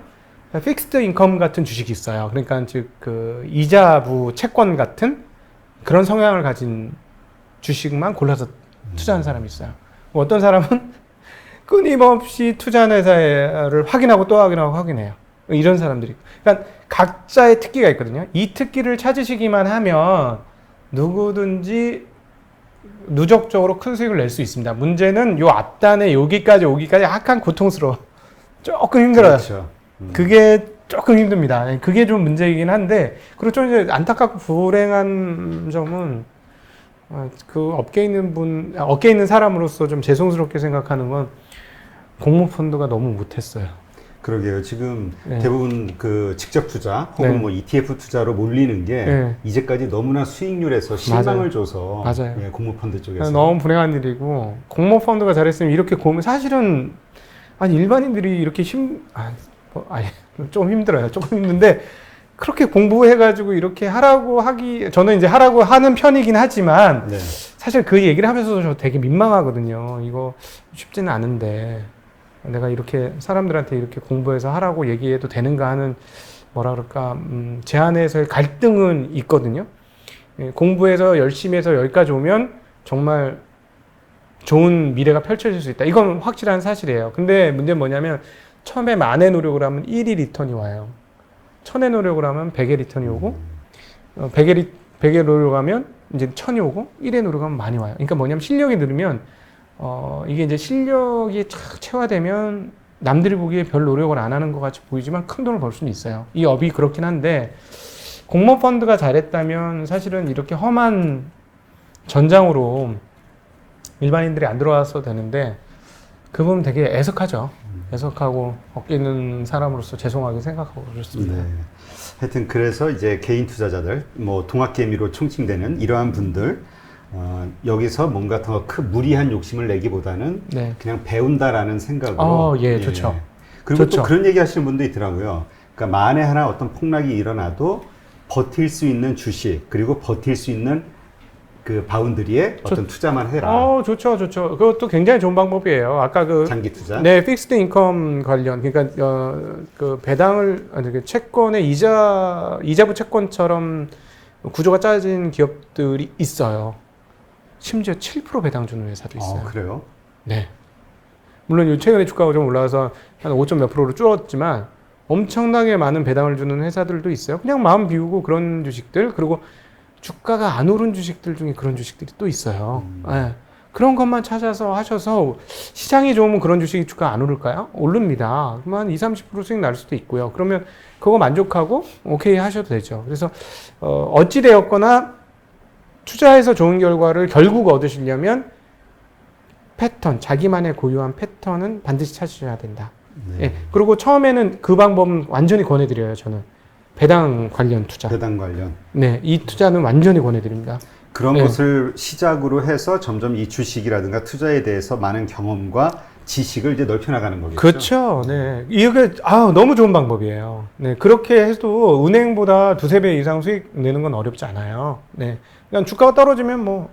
픽스드 인컴 같은 주식이 있어요. 그러니까 즉 이자부 채권 같은 그런 성향을 가진 주식만 골라서 투자하는 사람이 있어요. 어떤 사람은 끊임없이 투자하는 회사를 확인하고 또 확인해요. 이런 사람들이. 그러니까 각자의 특기가 있거든요. 이 특기를 찾으시기만 하면 누구든지 누적적으로 큰 수익을 낼 수 있습니다. 문제는 요 앞단에 여기까지 오기까지 약간 고통스러워. 조금 힘들어요. 그렇죠. 그게 조금 힘듭니다. 그게 좀 문제이긴 한데, 그리고 좀 이제 안타깝고 불행한 점은, 그 업계에 있는 사람으로서 좀 죄송스럽게 생각하는 건 공모펀드가 너무 못했어요. 그러게요. 지금 네. 대부분 그 직접 투자 혹은 네. ETF 투자로 몰리는 게 네. 이제까지 너무나 수익률에서 실망을 맞아요. 줘서 맞아요. 예, 공모펀드 쪽에서 너무 불행한 일이고, 공모펀드가 잘했으면 이렇게 사실은 일반인들이 이렇게 좀 힘들어요. 조금 힘든데, 그렇게 공부해가지고 이렇게 저는 이제 하라고 하는 편이긴 하지만, 네. 사실 그 얘기를 하면서도 저 되게 민망하거든요. 이거 쉽지는 않은데, 내가 이렇게 사람들한테 이렇게 공부해서 하라고 얘기해도 되는가 하는, 제 안에서의 갈등은 있거든요. 공부해서 열심히 해서 여기까지 오면 정말 좋은 미래가 펼쳐질 수 있다. 이건 확실한 사실이에요. 근데 문제는 뭐냐면, 처음에 10,000의 노력을 하면 1이 리턴이 와요. 1,000의 노력을 하면 100의 리턴이 오고, 100의 노력하면 이제 1,000이 오고, 1의 노력하면 많이 와요. 그러니까 뭐냐면 실력이 늘으면, 이게 이제 실력이 착 체화되면 남들이 보기에 별 노력을 안 하는 것 같이 보이지만 큰 돈을 벌 수는 있어요. 이 업이 그렇긴 한데, 공모펀드가 잘했다면 사실은 이렇게 험한 전장으로 일반인들이 안 들어와서 되는데, 그 부분 되게 애석하죠. 애석하고 어깨 있는 사람으로서 죄송하게 생각하고 그렇습니다. 네. 하여튼 그래서 이제 개인 투자자들, 동학개미로 총칭되는 이러한 분들, 여기서 뭔가 더 무리한 욕심을 내기보다는 네. 그냥 배운다라는 생각으로. 예, 좋죠. 그리고 좋죠. 또 그런 얘기 하시는 분도 있더라고요. 그러니까 만에 하나 어떤 폭락이 일어나도 버틸 수 있는 주식, 그리고 버틸 수 있는 그 바운드리에 어떤 투자만 해라. 좋죠. 그것도 굉장히 좋은 방법이에요. 아까 장기 투자. 네, 픽스드 인컴 관련, 그러니까 그 배당을 아니 그 채권의 이자부 채권처럼 구조가 짜진 기업들이 있어요. 심지어 7% 배당 주는 회사도 있어요. 그래요? 네. 물론 최근에 주가가 좀 올라와서 한 5점 몇 프로로 줄었지만 엄청나게 많은 배당을 주는 회사들도 있어요. 그냥 마음 비우고 그런 주식들, 그리고 주가가 안 오른 주식들 중에 그런 주식들이 또 있어요. 네. 그런 것만 찾아서 하셔서 시장이 좋으면 그런 주식이 주가 안 오를까요? 오릅니다. 그러면 한 20-30% 수익 날 수도 있고요. 그러면 그거 만족하고 오케이 하셔도 되죠. 그래서 어찌되었거나 투자해서 좋은 결과를 결국 얻으시려면 패턴, 자기만의 고유한 패턴은 반드시 찾으셔야 된다. 네. 예. 그리고 처음에는 그 방법은 완전히 권해드려요, 저는. 배당 관련 투자. 배당 관련. 네, 이 투자는 완전히 권해드립니다. 그런 네. 것을 시작으로 해서 점점 이 주식이라든가 투자에 대해서 많은 경험과 지식을 이제 넓혀나가는 거겠죠. 그렇죠. 네. 이게, 너무 좋은 방법이에요. 네. 그렇게 해도 은행보다 2-3배 이상 수익 내는 건 어렵지 않아요. 네. 그냥 주가가 떨어지면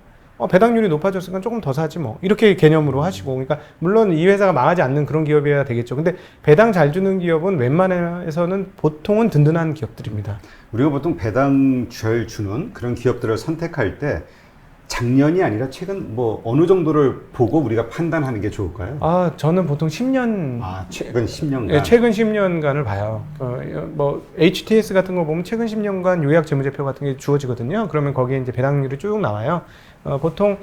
배당률이 높아졌으니까 조금 더 사지 뭐. 이렇게 개념으로 하시고. 그러니까, 물론 이 회사가 망하지 않는 그런 기업이어야 되겠죠. 근데 배당 잘 주는 기업은 웬만해서는 보통은 든든한 기업들입니다. 우리가 보통 배당 잘 주는 그런 기업들을 선택할 때 작년이 아니라 최근 어느 정도를 보고 우리가 판단하는 게 좋을까요? 저는 보통 10년. 최근 10년간. 네, 최근 10년간을 봐요. HTS 같은 거 보면 최근 10년간 요약 재무제표 같은 게 주어지거든요. 그러면 거기에 이제 배당률이 쭉 나와요. 보통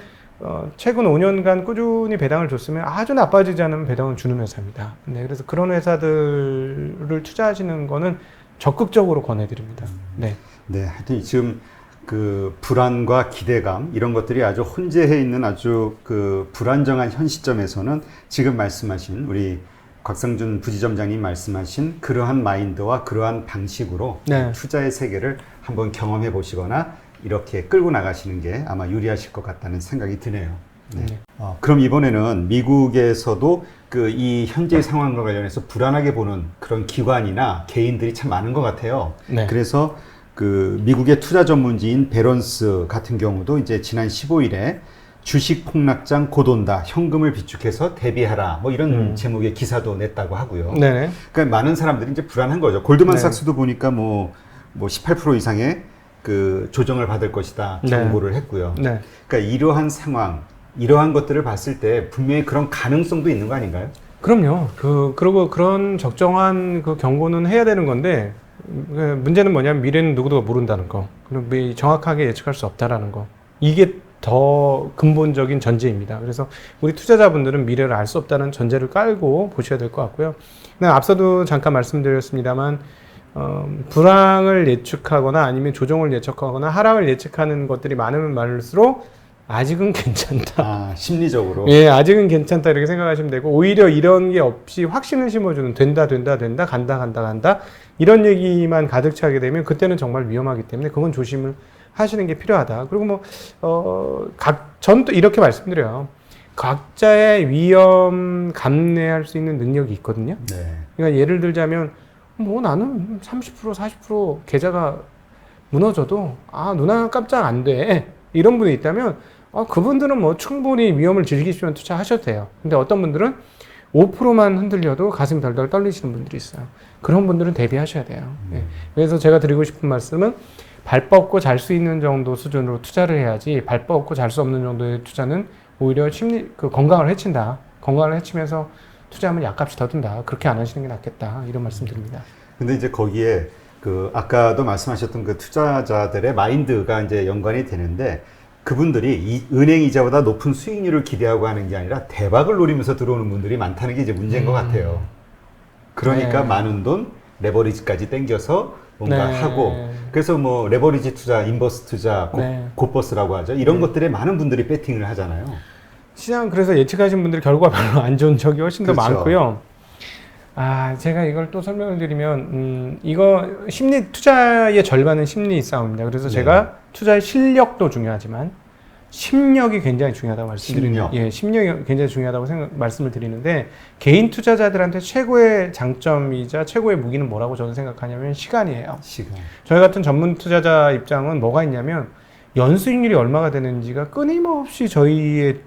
최근 5년간 꾸준히 배당을 줬으면 아주 나빠지지 않으면 배당을 주는 회사입니다. 네, 그래서 그런 회사들을 투자하시는 거는 적극적으로 권해드립니다. 네. 네, 하여튼 지금 그 불안과 기대감 이런 것들이 아주 혼재해 있는 아주 그 불안정한 현 시점에서는 지금 말씀하신 우리 곽상준 부지점장님 말씀하신 그러한 마인드와 그러한 방식으로 네. 투자의 세계를 한번 경험해 보시거나 이렇게 끌고 나가시는 게 아마 유리하실 것 같다는 생각이 드네요. 네. 그럼 이번에는 미국에서도 그 이 현재 상황과 관련해서 불안하게 보는 그런 기관이나 개인들이 참 많은 것 같아요. 네. 그래서 그 미국의 투자 전문지인 베런스 같은 경우도 이제 지난 15일에 주식 폭락장 곧 온다, 현금을 비축해서 대비하라, 이런 제목의 기사도 냈다고 하고요. 네. 그러니까 많은 사람들이 이제 불안한 거죠. 골드만삭스도 보니까 18% 이상의 그 조정을 받을 것이다 경고를 했고요. 네. 그러니까 이러한 상황, 이러한 것들을 봤을 때 분명히 그런 가능성도 있는 거 아닌가요? 그럼요. 그리고 그런 적정한 그 경고는 해야 되는 건데, 문제는 뭐냐면 미래는 누구도 모른다는 거. 그리고 정확하게 예측할 수 없다라는 거. 이게 더 근본적인 전제입니다. 그래서 우리 투자자분들은 미래를 알 수 없다는 전제를 깔고 보셔야 될 것 같고요. 앞서도 잠깐 말씀드렸습니다만, 불황을 예측하거나 아니면 조정을 예측하거나 하락을 예측하는 것들이 많으면 많을수록 아직은 괜찮다. 심리적으로. 예, 아직은 괜찮다 이렇게 생각하시면 되고, 오히려 이런 게 없이 확신을 심어주는 된다, 간다 이런 얘기만 가득 차게 되면 그때는 정말 위험하기 때문에 그건 조심을 하시는 게 필요하다. 그리고 전 또 이렇게 말씀드려요. 각자의 위험 감내할 수 있는 능력이 있거든요. 네. 그러니까 예를 들자면 나는 30% 40% 계좌가 무너져도 누나 깜짝 안 돼. 이런 분이 있다면 그분들은 충분히 위험을 즐기시면 투자하셔도 돼요. 근데 어떤 분들은 5%만 흔들려도 가슴이 덜덜 떨리시는 분들이 있어요. 그런 분들은 대비하셔야 돼요. 네. 그래서 제가 드리고 싶은 말씀은 발 뻗고 잘 수 있는 정도 수준으로 투자를 해야지, 발 뻗고 잘 수 없는 정도의 투자는 오히려 건강을 해친다. 건강을 해치면서 투자하면 약값이 더 든다. 그렇게 안 하시는 게 낫겠다. 이런 말씀 드립니다. 근데 이제 거기에 아까도 말씀하셨던 그 투자자들의 마인드가 이제 연관이 되는데, 그분들이 이 은행 이자보다 높은 수익률을 기대하고 하는 게 아니라 대박을 노리면서 들어오는 분들이 많다는 게 이제 문제인 것 같아요. 그러니까 네. 많은 돈, 레버리지까지 땡겨서 뭔가 네. 하고, 그래서 레버리지 투자, 인버스 투자, 곧버스라고 하죠. 이런 것들에 많은 분들이 배팅을 하잖아요. 시장 그래서 예측하신 분들이 결과 별로 안 좋은 적이 훨씬 더 그렇죠. 많고요. 제가 이걸 또 설명을 드리면, 이거 투자의 절반은 심리 싸움입니다. 그래서 제가 투자의 실력도 중요하지만, 심력이 굉장히 중요하다고 심력이 굉장히 중요하다고 말씀을 드리는데, 개인 투자자들한테 최고의 장점이자 최고의 무기는 뭐라고 저는 생각하냐면 시간이에요. 시간. 저희 같은 전문 투자자 입장은 뭐가 있냐면, 연수익률이 얼마가 되는지가 끊임없이 저희의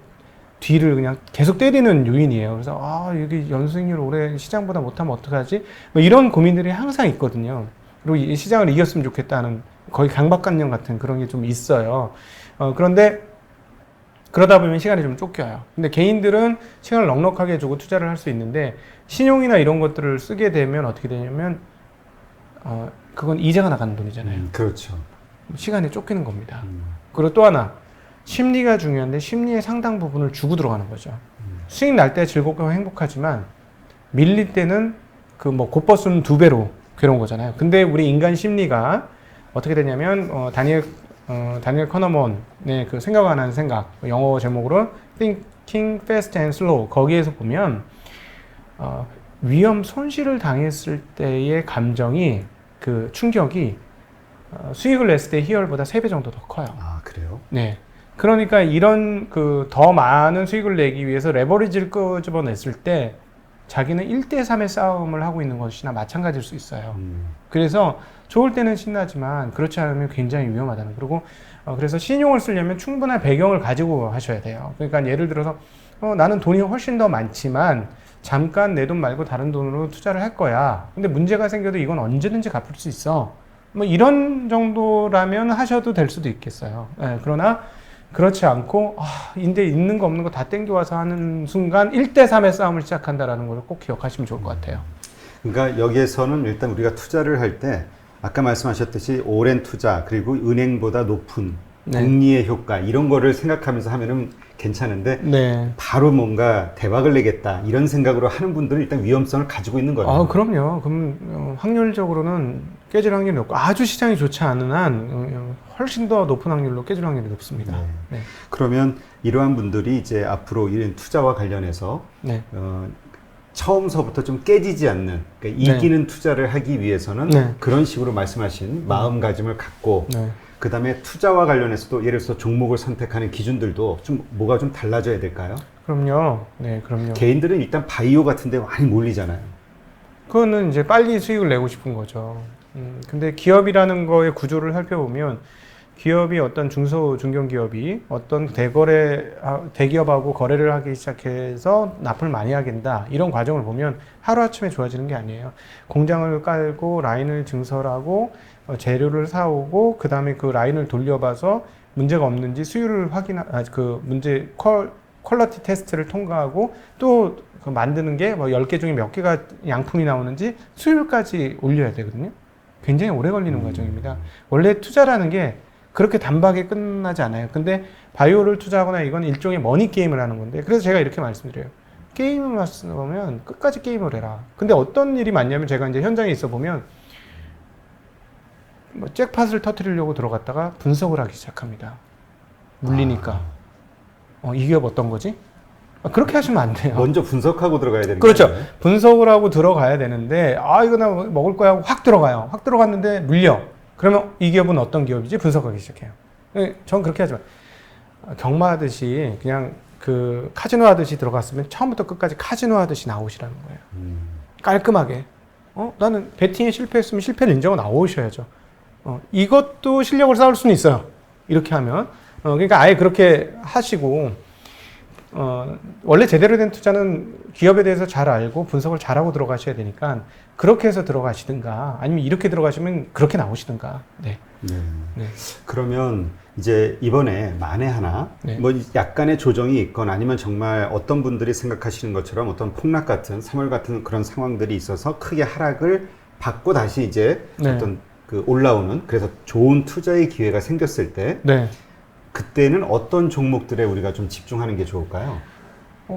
뒤를 그냥 계속 때리는 요인이에요. 그래서 여기 연수익률 올해 시장보다 못하면 어떡하지? 뭐 이런 고민들이 항상 있거든요. 그리고 이 시장을 이겼으면 좋겠다는 거의 강박관념 같은 그런 게 좀 있어요. 그런데 그러다 보면 시간이 좀 쫓겨요. 근데 개인들은 시간을 넉넉하게 주고 투자를 할 수 있는데 신용이나 이런 것들을 쓰게 되면 어떻게 되냐면 그건 이자가 나가는 돈이잖아요. 그렇죠. 시간이 쫓기는 겁니다. 그리고 또 하나 심리가 중요한데 심리의 상당 부분을 주고 들어가는 거죠. 수익 날 때 즐겁고 행복하지만 밀릴 때는 그 뭐 곧버스는 2배로 괴로운 거잖아요. 근데 우리 인간 심리가 어떻게 되냐면 다니엘 커너먼의 그 생각 안 하는 생각, 영어 제목으로 Thinking Fast and Slow, 거기에서 보면 위험 손실을 당했을 때의 감정이 그 충격이 수익을 냈을 때 희열보다 3배 정도 더 커요. 아, 그래요? 네. 그러니까 이런 그 더 많은 수익을 내기 위해서 레버리지를 끄집어냈을 때 자기는 1대3의 싸움을 하고 있는 것이나 마찬가지일 수 있어요. 그래서 좋을 때는 신나지만 그렇지 않으면 굉장히 위험하다는. 그리고 그래서 신용을 쓰려면 충분한 배경을 가지고 하셔야 돼요. 그러니까 예를 들어서 나는 돈이 훨씬 더 많지만 잠깐 내 돈 말고 다른 돈으로 투자를 할 거야. 근데 문제가 생겨도 이건 언제든지 갚을 수 있어. 뭐 이런 정도라면 하셔도 될 수도 있겠어요. 네, 그러나 그렇지 않고 인데 있는 거 없는 거 다 땡겨와서 하는 순간 1대3의 싸움을 시작한다라는 걸 꼭 기억하시면 좋을 것 같아요. 그러니까 여기에서는 일단 우리가 투자를 할 때 아까 말씀하셨듯이 오랜 투자 그리고 은행보다 높은 복리의 효과 이런 거를 생각하면서 하면은 괜찮은데 바로 뭔가 대박을 내겠다 이런 생각으로 하는 분들은 일단 위험성을 가지고 있는 거예요. 그럼요. 그럼 확률적으로는 깨질 확률이 높고 아주 시장이 좋지 않은 한 훨씬 더 높은 확률로 깨질 확률이 높습니다. 네. 그러면 이러한 분들이 이제 앞으로 이런 투자와 관련해서 처음서부터 좀 깨지지 않는, 그러니까 이기는 투자를 하기 위해서는 그런 식으로 말씀하신 마음가짐을 갖고 그 다음에 투자와 관련해서도 예를 들어서 종목을 선택하는 기준들도 좀 뭐가 좀 달라져야 될까요? 그럼요. 네, 그럼요. 개인들은 일단 바이오 같은 데 많이 몰리잖아요. 그거는 이제 빨리 수익을 내고 싶은 거죠. 근데 기업이라는 거의 구조를 살펴보면 기업이 어떤 중견기업이 어떤 대기업하고 거래를 하기 시작해서 납품을 많이 하겠다. 이런 과정을 보면 하루아침에 좋아지는 게 아니에요. 공장을 깔고 라인을 증설하고 재료를 사오고 그 다음에 그 라인을 돌려봐서 문제가 없는지 수율을 그 문제 퀄리티 테스트를 통과하고 또 그 만드는 게 뭐 10개 중에 몇 개가 양품이 나오는지 수율까지 올려야 되거든요. 굉장히 오래 걸리는 과정입니다. 원래 투자라는 게 그렇게 단박에 끝나지 않아요. 근데 바이오를 투자하거나 이건 일종의 머니 게임을 하는 건데 그래서 제가 이렇게 말씀드려요. 게임을 하면 끝까지 게임을 해라. 근데 어떤 일이 많냐면 제가 이제 현장에 있어 보면 뭐 잭팟을 터뜨리려고 들어갔다가 분석을 하기 시작합니다. 물리니까. 이 기업 어떤 거지? 그렇게 하시면 안 돼요. 먼저 분석하고 들어가야 되는 거죠. 거예요. 분석을 하고 들어가야 되는데 이거 나 먹을 거야 하고 확 들어가요. 확 들어갔는데 물려. 그러면 이 기업은 어떤 기업이지? 분석하기 시작해요. 전 그렇게 하지 마요. 경마하듯이 그냥 그 카지노 하듯이 들어갔으면 처음부터 끝까지 카지노 하듯이 나오시라는 거예요. 깔끔하게. 나는 배팅에 실패했으면 실패를 인정하고 나오셔야죠. 이것도 실력을 쌓을 수는 있어요. 이렇게 하면. 그러니까 아예 그렇게 하시고, 원래 제대로 된 투자는 기업에 대해서 잘 알고 분석을 잘하고 들어가셔야 되니까 그렇게 해서 들어가시든가 아니면 이렇게 들어가시면 그렇게 나오시든가. 네. 그러면 이제 이번에 만에 하나 뭐 약간의 조정이 있건 아니면 정말 어떤 분들이 생각하시는 것처럼 어떤 폭락 같은 3월 같은 그런 상황들이 있어서 크게 하락을 받고 다시 이제 어떤 그 올라오는 그래서 좋은 투자의 기회가 생겼을 때 그때는 어떤 종목들에 우리가 좀 집중하는 게 좋을까요?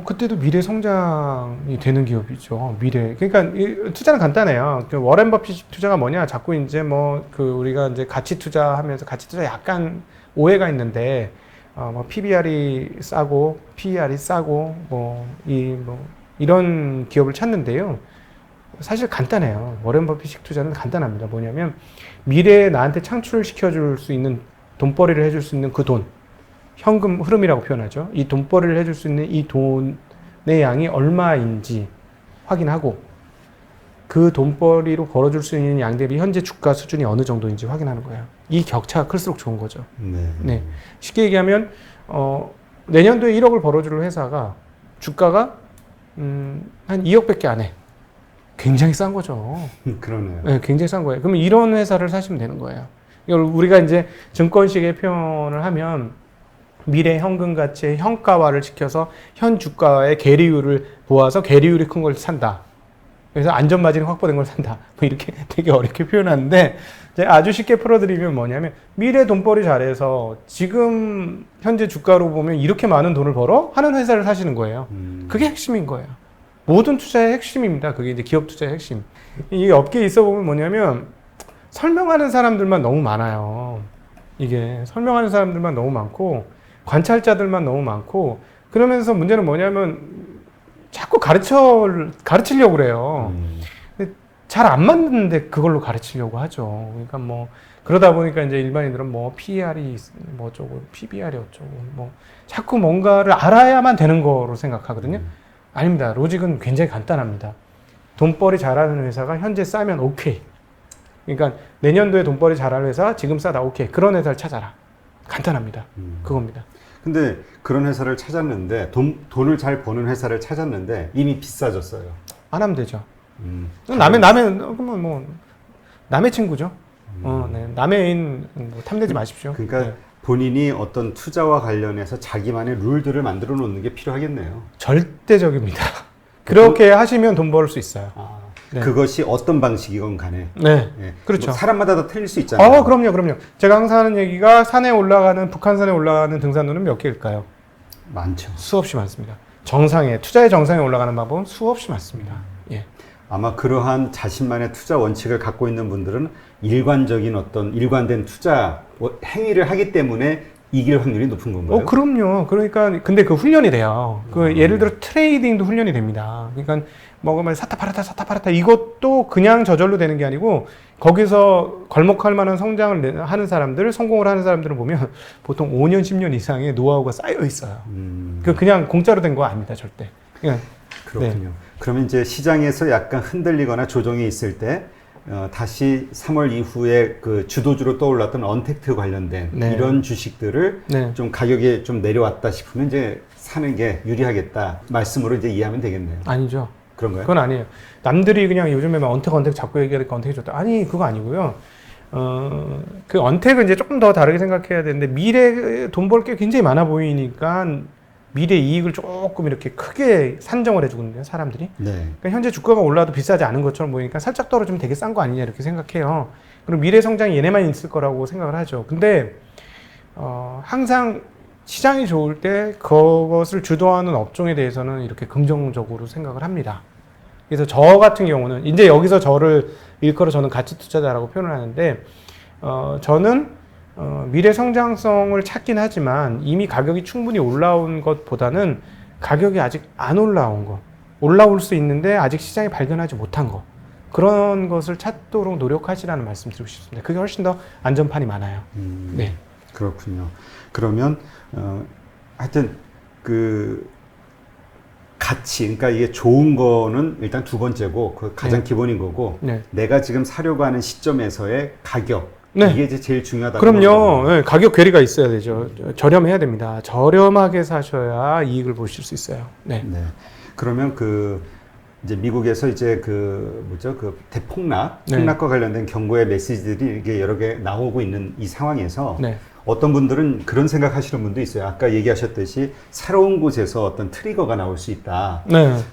그때도 미래 성장이 되는 기업이죠. 미래. 그러니까 투자는 간단해요. 워렌 버핏 투자가 뭐냐? 자꾸 이제 우리가 이제 가치 투자하면서 가치 투자 약간 오해가 있는데, PBR이 싸고, PER이 싸고, 이런 기업을 찾는데요. 사실 간단해요. 워렌 버핏식 투자는 간단합니다. 뭐냐면, 미래에 나한테 창출시켜줄 수 있는 돈벌이를 해줄 수 있는 그 돈, 현금 흐름이라고 표현하죠. 이 돈벌이를 해줄 수 있는 이 돈의 양이 얼마인지 확인하고 그 돈벌이로 벌어줄 수 있는 양 대비 현재 주가 수준이 어느 정도인지 확인하는 거예요. 이 격차가 클수록 좋은 거죠. 네. 쉽게 얘기하면 내년도에 1억을 벌어줄 회사가 주가가 한 2억밖에 안 해. 굉장히 싼 거죠. 그러네요. 네, 굉장히 싼 거예요. 그러면 이런 회사를 사시면 되는 거예요. 이걸 우리가 이제 증권식의 표현을 하면 미래 현금 가치의 현가화를 시켜서 현 주가의 계리율을 보아서 계리율이 큰 걸 산다. 그래서 안전마진이 확보된 걸 산다. 뭐 이렇게 되게 어렵게 표현하는데 아주 쉽게 풀어드리면 뭐냐면 미래 돈벌이 잘해서 지금 현재 주가로 보면 이렇게 많은 돈을 벌어? 하는 회사를 사시는 거예요. 그게 핵심인 거예요. 모든 투자의 핵심입니다. 그게 이제 기업 투자의 핵심. 이 업계에 있어 보면 뭐냐면 설명하는 사람들만 너무 많아요. 이게 설명하는 사람들만 너무 많고 관찰자들만 너무 많고 그러면서 문제는 뭐냐면 자꾸 가르치려고 그래요. 근데 잘 안 맞는데 그걸로 가르치려고 하죠. 그러니까 뭐 그러다 보니까 이제 일반인들은 뭐 PER이 뭐 어쩌고 PBR이 어쩌고 뭐 자꾸 뭔가를 알아야만 되는 거로 생각하거든요. 아닙니다. 로직은 굉장히 간단합니다. 돈벌이 잘하는 회사가 현재 싸면 오케이. 그러니까 내년도에 돈벌이 잘하는 회사 지금 싸다 오케이. 그런 회사를 찾아라. 간단합니다. 그겁니다. 근데 그런 회사를 찾았는데 돈을 잘 버는 회사를 찾았는데 이미 비싸졌어요. 안 하면 되죠. 그러면 뭐 남의 친구죠. 네. 남의 애인 뭐 탐내지 마십시오. 그러니까 네. 본인이 어떤 투자와 관련해서 자기만의 룰들을 만들어 놓는 게 필요하겠네요. 절대적입니다. 그렇게 하시면 돈 벌 수 있어요. 네. 그것이 어떤 방식이건 간에. 네. 네. 그렇죠. 뭐 사람마다 다 틀릴 수 있잖아요. 그럼요. 제가 항상 하는 얘기가 북한산에 올라가는 등산로는 몇 개일까요? 많죠. 수없이 많습니다. 투자의 정상에 올라가는 방법은 수없이 많습니다. 예. 아마 그러한 자신만의 투자 원칙을 갖고 있는 분들은 일관된 투자 행위를 하기 때문에 이길 확률이 높은 건가요? 그럼요. 그러니까 근데 그 훈련이 돼요. 예를 들어 트레이딩도 훈련이 됩니다. 그러니까 먹으면 샀다 팔았다 이것도 그냥 저절로 되는 게 아니고 거기서 걸목할 만한 성장을 하는 사람들, 성공을 하는 사람들을 보면 보통 5년, 10년 이상의 노하우가 쌓여 있어요. 그냥 공짜로 된 거 아닙니다, 절대. 그렇군요. 네. 그러면 이제 시장에서 약간 흔들리거나 조정이 있을 때 다시 3월 이후에 그 주도주로 떠올랐던 언택트 관련된 네. 이런 주식들을 네. 좀 가격이 좀 내려왔다 싶으면 이제 사는 게 유리하겠다 말씀으로 이제 이해하면 되겠네요. 아니죠. 그런가요? 그건 아니에요. 남들이 그냥 요즘에 언택 자꾸 얘기하니까 언택이 좋다. 아니, 그거 아니고요. 그 언택은 이제 조금 더 다르게 생각해야 되는데 미래 돈 벌 게 굉장히 많아 보이니까 미래 이익을 조금 이렇게 크게 산정을 해주거든요, 사람들이. 네. 그러니까 현재 주가가 올라도 비싸지 않은 것처럼 보이니까 살짝 떨어지면 되게 싼 거 아니냐 이렇게 생각해요. 그리고 미래 성장이 얘네만 있을 거라고 생각을 하죠. 근데 항상 시장이 좋을 때 그것을 주도하는 업종에 대해서는 이렇게 긍정적으로 생각을 합니다. 그래서 저 같은 경우는 이제 여기서 저를 일컬어 저는 가치 투자자라고 표현을 하는데 저는 미래 성장성을 찾긴 하지만 이미 가격이 충분히 올라온 것보다는 가격이 아직 안 올라온 거, 올라올 수 있는데 아직 시장이 발견하지 못한 거, 그런 것을 찾도록 노력하시라는 말씀 드리고 싶습니다. 그게 훨씬 더 안전판이 많아요. 네. 그렇군요. 그러면 하여튼 그 가치, 그러니까 이게 좋은 거는 일단 두 번째고 그 가장 기본인 거고 내가 지금 사려고 하는 시점에서의 가격, 이게 이제 제일 중요하다고. 그럼요. 네, 가격 괴리가 있어야 되죠. 저렴해야 됩니다. 저렴하게 사셔야 이익을 보실 수 있어요. 네. 그러면 이제 미국에서 이제 폭락과 관련된 경고의 메시지들이 이게 여러 개 나오고 있는 이 상황에서 어떤 분들은 그런 생각하시는 분도 있어요. 아까 얘기하셨듯이 새로운 곳에서 어떤 트리거가 나올 수 있다.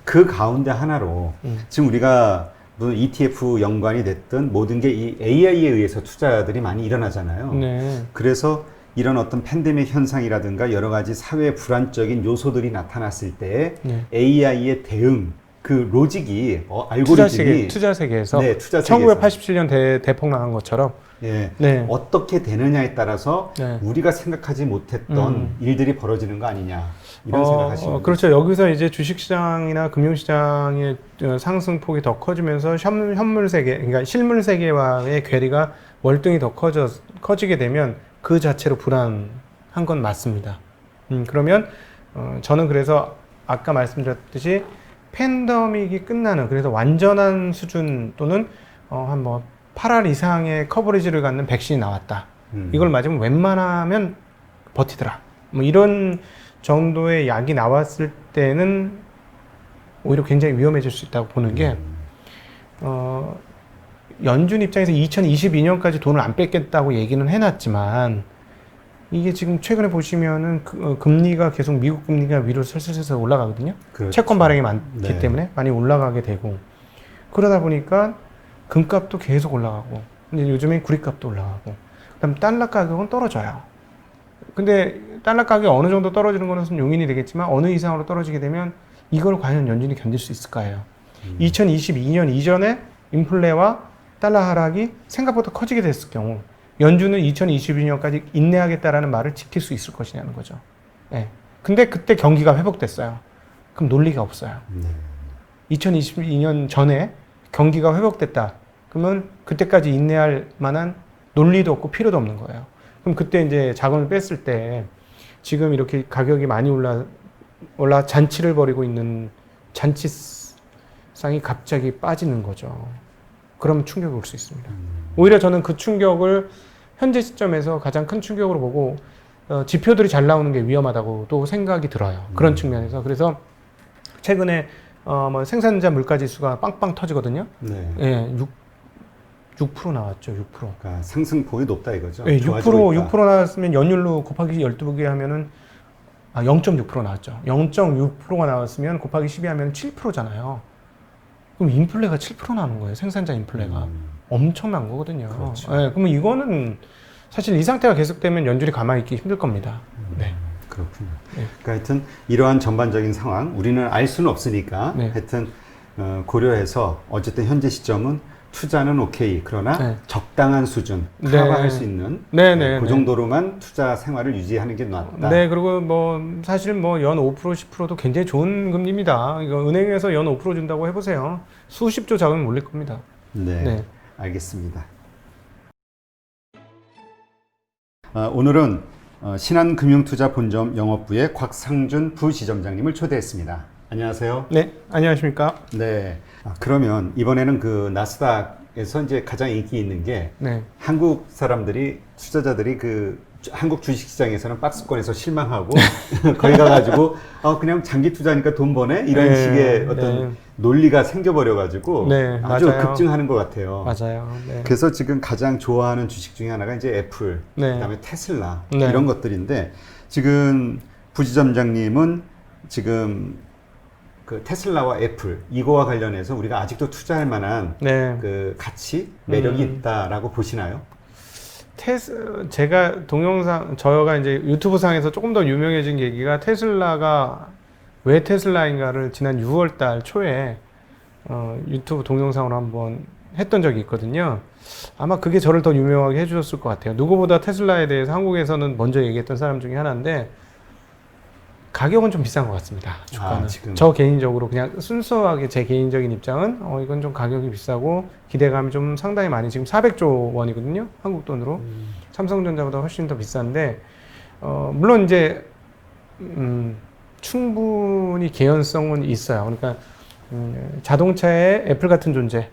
그 가운데 하나로 지금 우리가 무슨 ETF 연관이 됐든 모든 게 이 AI에 의해서 투자들이 많이 일어나잖아요. 그래서 이런 어떤 팬데믹 현상이라든가 여러 가지 사회 불안적인 요소들이 나타났을 때 AI의 대응, 그 로직이 알고리즘이 투자 세계에서 투자 세계에서 1987년 대폭락한 것처럼 어떻게 되느냐에 따라서 우리가 생각하지 못했던 일들이 벌어지는 거 아니냐 이런 생각하시는 그렇죠. 여기서 이제 주식시장이나 금융시장의 상승폭이 더 커지면서 현물 세계, 그러니까 실물 세계와의 괴리가 월등히 더 커지게 되면 그 자체로 불안한 건 맞습니다. 그러면 저는 그래서 아까 말씀드렸듯이 팬데믹이 끝나는, 그래서 완전한 수준 또는 한 뭐 8할 이상의 커버리지를 갖는 백신이 나왔다. 이걸 맞으면 웬만하면 버티더라. 뭐 이런 정도의 약이 나왔을 때는 오히려 굉장히 위험해질 수 있다고 보는 게, 연준 입장에서 2022년까지 돈을 안 뺏겠다고 얘기는 해놨지만, 이게 지금 최근에 보시면은 금리가 계속 미국 금리가 위로 슬슬슬 올라가거든요. 그렇죠. 채권 발행이 많기 때문에 많이 올라가게 되고, 그러다 보니까 금값도 계속 올라가고, 근데 요즘엔 구리값도 올라가고, 그다음 달러 가격은 떨어져요. 근데 달러 가격이 어느 정도 떨어지는 거는 용인이 되겠지만, 어느 이상으로 떨어지게 되면 이걸 과연 연준이 견딜 수 있을까요? 2022년 이전에 인플레와 달러 하락이 생각보다 커지게 됐을 경우, 연준은 2022년까지 인내하겠다라는 말을 지킬 수 있을 것이냐는 거죠. 네. 근데 그때 경기가 회복됐어요. 그럼 논리가 없어요. 2022년 전에 경기가 회복됐다. 그러면 그때까지 인내할 만한 논리도 없고 필요도 없는 거예요. 그럼 그때 이제 자금을 뺐을 때 지금 이렇게 가격이 많이 올라 잔치를 벌이고 있는 잔치상이 갑자기 빠지는 거죠. 그럼 충격이 올 수 있습니다. 오히려 저는 그 충격을 현재 시점에서 가장 큰 충격으로 보고, 지표들이 잘 나오는 게 위험하다고도 생각이 들어요. 그런 측면에서. 그래서 최근에 뭐 생산자 물가 지수가 빵빵 터지거든요. 네. 예, 6% 나왔죠. 6%. 그러니까 상승폭이 높다 이거죠. 네, 6% 나왔으면 연율로 곱하기 12개 하면은 0.6% 나왔죠. 0.6%가 나왔으면 곱하기 12 하면 7%잖아요. 그럼 인플레가 7% 나는 거예요. 생산자 인플레가. 엄청난 거거든요. 그렇죠. 네, 그러면 이거는 사실 이 상태가 계속되면 연준이 가만히 있기 힘들 겁니다. 네. 그렇군요. 네. 그러니까 하여튼 이러한 전반적인 상황, 우리는 알 수는 없으니까 네. 하여튼 고려해서 어쨌든 현재 시점은 투자는 오케이. 그러나 네. 적당한 수준, 커버할 네. 수 있는 그 정도로만 투자 생활을 유지하는 게 낫다. 네, 그리고 뭐 사실 뭐 연 5%, 10%도 굉장히 좋은 금리입니다. 이거 은행에서 연 5% 준다고 해보세요. 수십조 자금이 몰릴 겁니다. 네, 네. 알겠습니다. 오늘은 신한금융투자본점 영업부의 곽상준 부지점장님을 초대했습니다. 안녕하세요. 네, 안녕하십니까. 네. 그러면 이번에는 그 나스닥에서 이제 가장 인기 있는 게 네. 한국 사람들이, 투자자들이 그 한국 주식시장에서는 박스권에서 실망하고 거기 가가지고 그냥 장기 투자니까 돈 버네? 이런 네, 식의 어떤 네. 논리가 생겨버려가지고 네, 아주 맞아요. 급증하는 것 같아요. 맞아요. 네. 그래서 지금 가장 좋아하는 주식 중에 하나가 이제 애플, 네. 그다음에 테슬라 네. 이런 것들인데, 지금 부지점장님은 지금 그 테슬라와 애플 이거와 관련해서 우리가 아직도 투자할 만한 네. 그 가치, 매력이 있다라고 보시나요? 제가 동영상, 저가 이제 유튜브 상에서 조금 더 유명해진 계기가, 테슬라가 왜 테슬라인가를 지난 6월 달 초에 유튜브 동영상으로 한번 했던 적이 있거든요. 아마 그게 저를 더 유명하게 해주셨을 것 같아요. 누구보다 테슬라에 대해서 한국에서는 먼저 얘기했던 사람 중에 하나인데, 가격은 좀 비싼 것 같습니다. 주가는. 저 개인적으로 그냥 순수하게 제 개인적인 입장은 이건 좀 가격이 비싸고 기대감이 좀 상당히 많이, 지금 400조 원이거든요. 한국 돈으로. 삼성전자보다 훨씬 더 비싼데, 물론 이제 충분히 개연성은 있어요. 그러니까 자동차에 애플 같은 존재.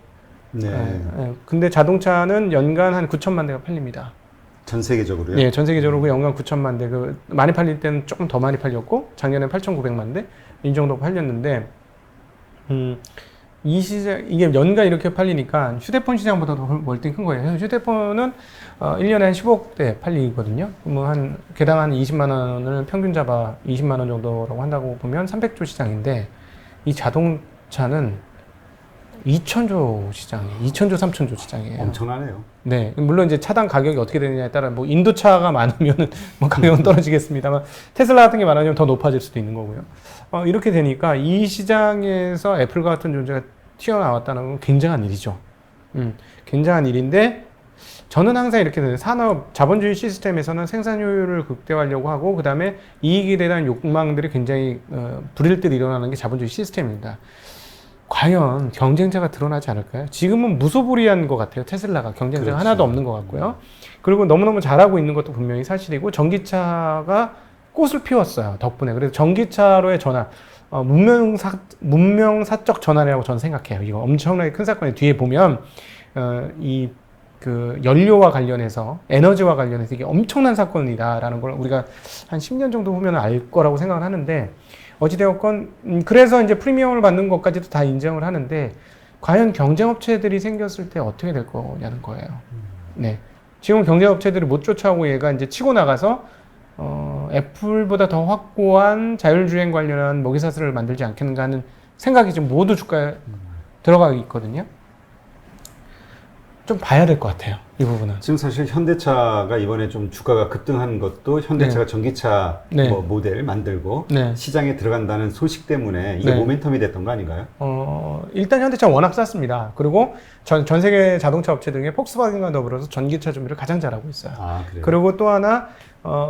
네. 근데 자동차는 연간 한 9천만 대가 팔립니다. 전 세계적으로요? 네, 전 세계적으로 그 연간 9천만 대, 많이 팔릴 때는 조금 더 많이 팔렸고, 작년에 8,900만 대, 이 정도 팔렸는데, 이 시장, 이게 연간 이렇게 팔리니까 휴대폰 시장보다 더 월등히 큰 거예요. 휴대폰은 1년에 한 10억 대 팔리거든요. 뭐 개당 한 20만 원을 평균 잡아 20만 원 정도라고 한다고 보면 300조 시장인데, 이 자동차는 2천조 시장이에요. 2천조, 3천조 시장이에요. 엄청나네요. 네. 물론 이제 차당 가격이 어떻게 되느냐에 따라 뭐 인도차가 많으면 뭐 가격은 떨어지겠습니다만, 테슬라 같은 게 많으면 더 높아질 수도 있는 거고요. 이렇게 되니까 이 시장에서 애플과 같은 존재가 튀어나왔다는 건 굉장한 일이죠. 굉장한 일인데, 저는 항상 이렇게 되는, 산업, 자본주의 시스템에서는 생산 효율을 극대화하려고 하고, 그 다음에 이익에 대한 욕망들이 굉장히 불일듯 일어나는 게 자본주의 시스템입니다. 과연 경쟁자가 드러나지 않을까요? 지금은 무소불위한 것 같아요. 테슬라가 경쟁자가 그렇죠. 하나도 없는 것 같고요. 그리고 너무너무 잘하고 있는 것도 분명히 사실이고, 전기차가 꽃을 피웠어요. 덕분에. 그래서 전기차로의 전환, 문명사적 전환이라고 저는 생각해요. 이거 엄청나게 큰 사건의 뒤에 보면 그 연료와 관련해서 에너지와 관련해서 이게 엄청난 사건이다라는 걸 우리가 한 10년 정도 후면 알 거라고 생각을 하는데 어찌되었건 그래서 이제 프리미엄을 받는 것까지도 다 인정을 하는데 과연 경쟁업체들이 생겼을 때 어떻게 될 거냐는 거예요. 네. 지금 경쟁업체들이 못 쫓아오고 얘가 이제 치고 나가서 애플보다 더 확고한 자율주행 관련한 먹이사슬을 만들지 않겠는가 하는 생각이 지금 모두 주가에 들어가 있거든요. 좀 봐야 될 것 같아요. 이 부분은. 지금 사실 현대차가 이번에 좀 주가가 급등한 것도 현대차가 네. 전기차 네. 뭐 모델 만들고 네. 시장에 들어간다는 소식 때문에 이게 네. 모멘텀이 됐던 거 아닌가요? 일단 현대차 워낙 쌌습니다. 그리고 전 세계 자동차 업체 중에 폭스바겐과 더불어서 전기차 준비를 가장 잘하고 있어요. 아, 그래요? 그리고 또 하나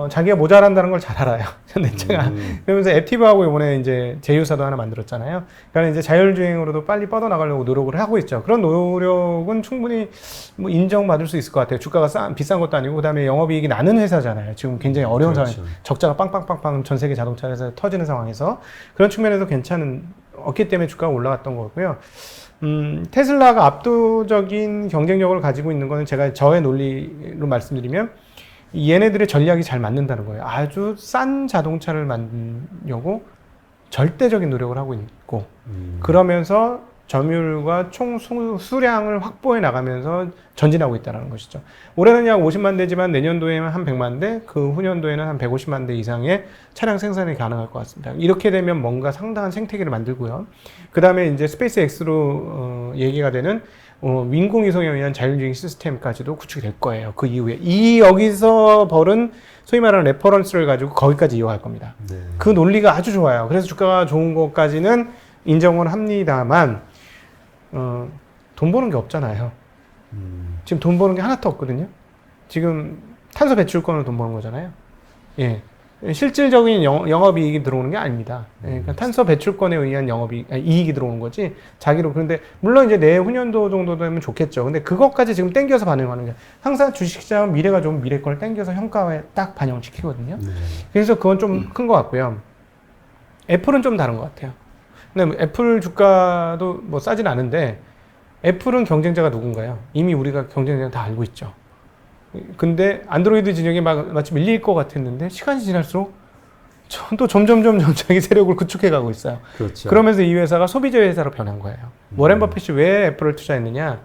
자기가 모자란다는 걸 잘 알아요. 현대차가. 그러면서 앱티브하고 이번에 이제 제휴사도 하나 만들었잖아요. 그러니까 이제 자율주행으로도 빨리 뻗어나가려고 노력을 하고 있죠. 그런 노력은 충분히 뭐 인정받을 수 있을 것 같아요. 주가가 비싼 것도 아니고, 그 다음에 영업이익이 나는 회사잖아요. 지금 굉장히 어려운 그렇죠. 상황, 적자가 빵빵빵빵 전 세계 자동차 회사에 터지는 상황에서 그런 측면에서 없기 때문에 주가가 올라갔던 거고요. 테슬라가 압도적인 경쟁력을 가지고 있는 거는 제가 저의 논리로 말씀드리면 얘네들의 전략이 잘 맞는다는 거예요. 아주 싼 자동차를 만들려고 절대적인 노력을 하고 있고 그러면서 점유율과 총 수량을 확보해 나가면서 전진하고 있다는 것이죠. 올해는 약 50만 대지만 내년도에는 한 100만 대, 그 후년도에는 한 150만 대 이상의 차량 생산이 가능할 것 같습니다. 이렇게 되면 뭔가 상당한 생태계를 만들고요. 그 다음에 이제 스페이스 X로 얘기가 되는 인공위성에 의한 자율주행 시스템까지도 구축이 될 거예요. 그 이후에 여기서 벌은 소위 말하는 레퍼런스를 가지고 거기까지 이어갈 겁니다. 네. 그 논리가 아주 좋아요. 그래서 주가가 좋은 것까지는 인정을 합니다만 돈 버는 게 없잖아요. 지금 돈 버는 게 하나도 없거든요. 지금 탄소 배출권으로 돈 버는 거잖아요. 예. 실질적인 영업이익이 들어오는 게 아닙니다. 그러니까 탄소 배출권에 의한 이익이 들어오는 거지, 자기로. 그런데, 물론 이제 내후년도 정도 되면 좋겠죠. 근데 그것까지 지금 땡겨서 반영하는 게, 항상 주식시장은 미래가 좋으면 미래 걸 땡겨서 현가에 딱 반영을 시키거든요. 그래서 그건 좀 큰 것 같고요. 애플은 좀 다른 것 같아요. 근데 애플 주가도 뭐 싸진 않은데, 애플은 경쟁자가 누군가요? 이미 우리가 경쟁자는 다 알고 있죠. 근데 안드로이드 진영이 마치 밀릴 것 같았는데 시간이 지날수록 또 점점 자기 세력을 구축해 가고 있어요. 그렇죠. 그러면서 이 회사가 소비재 회사로 변한 거예요. 워렌 버핏이 왜 애플을 투자했느냐?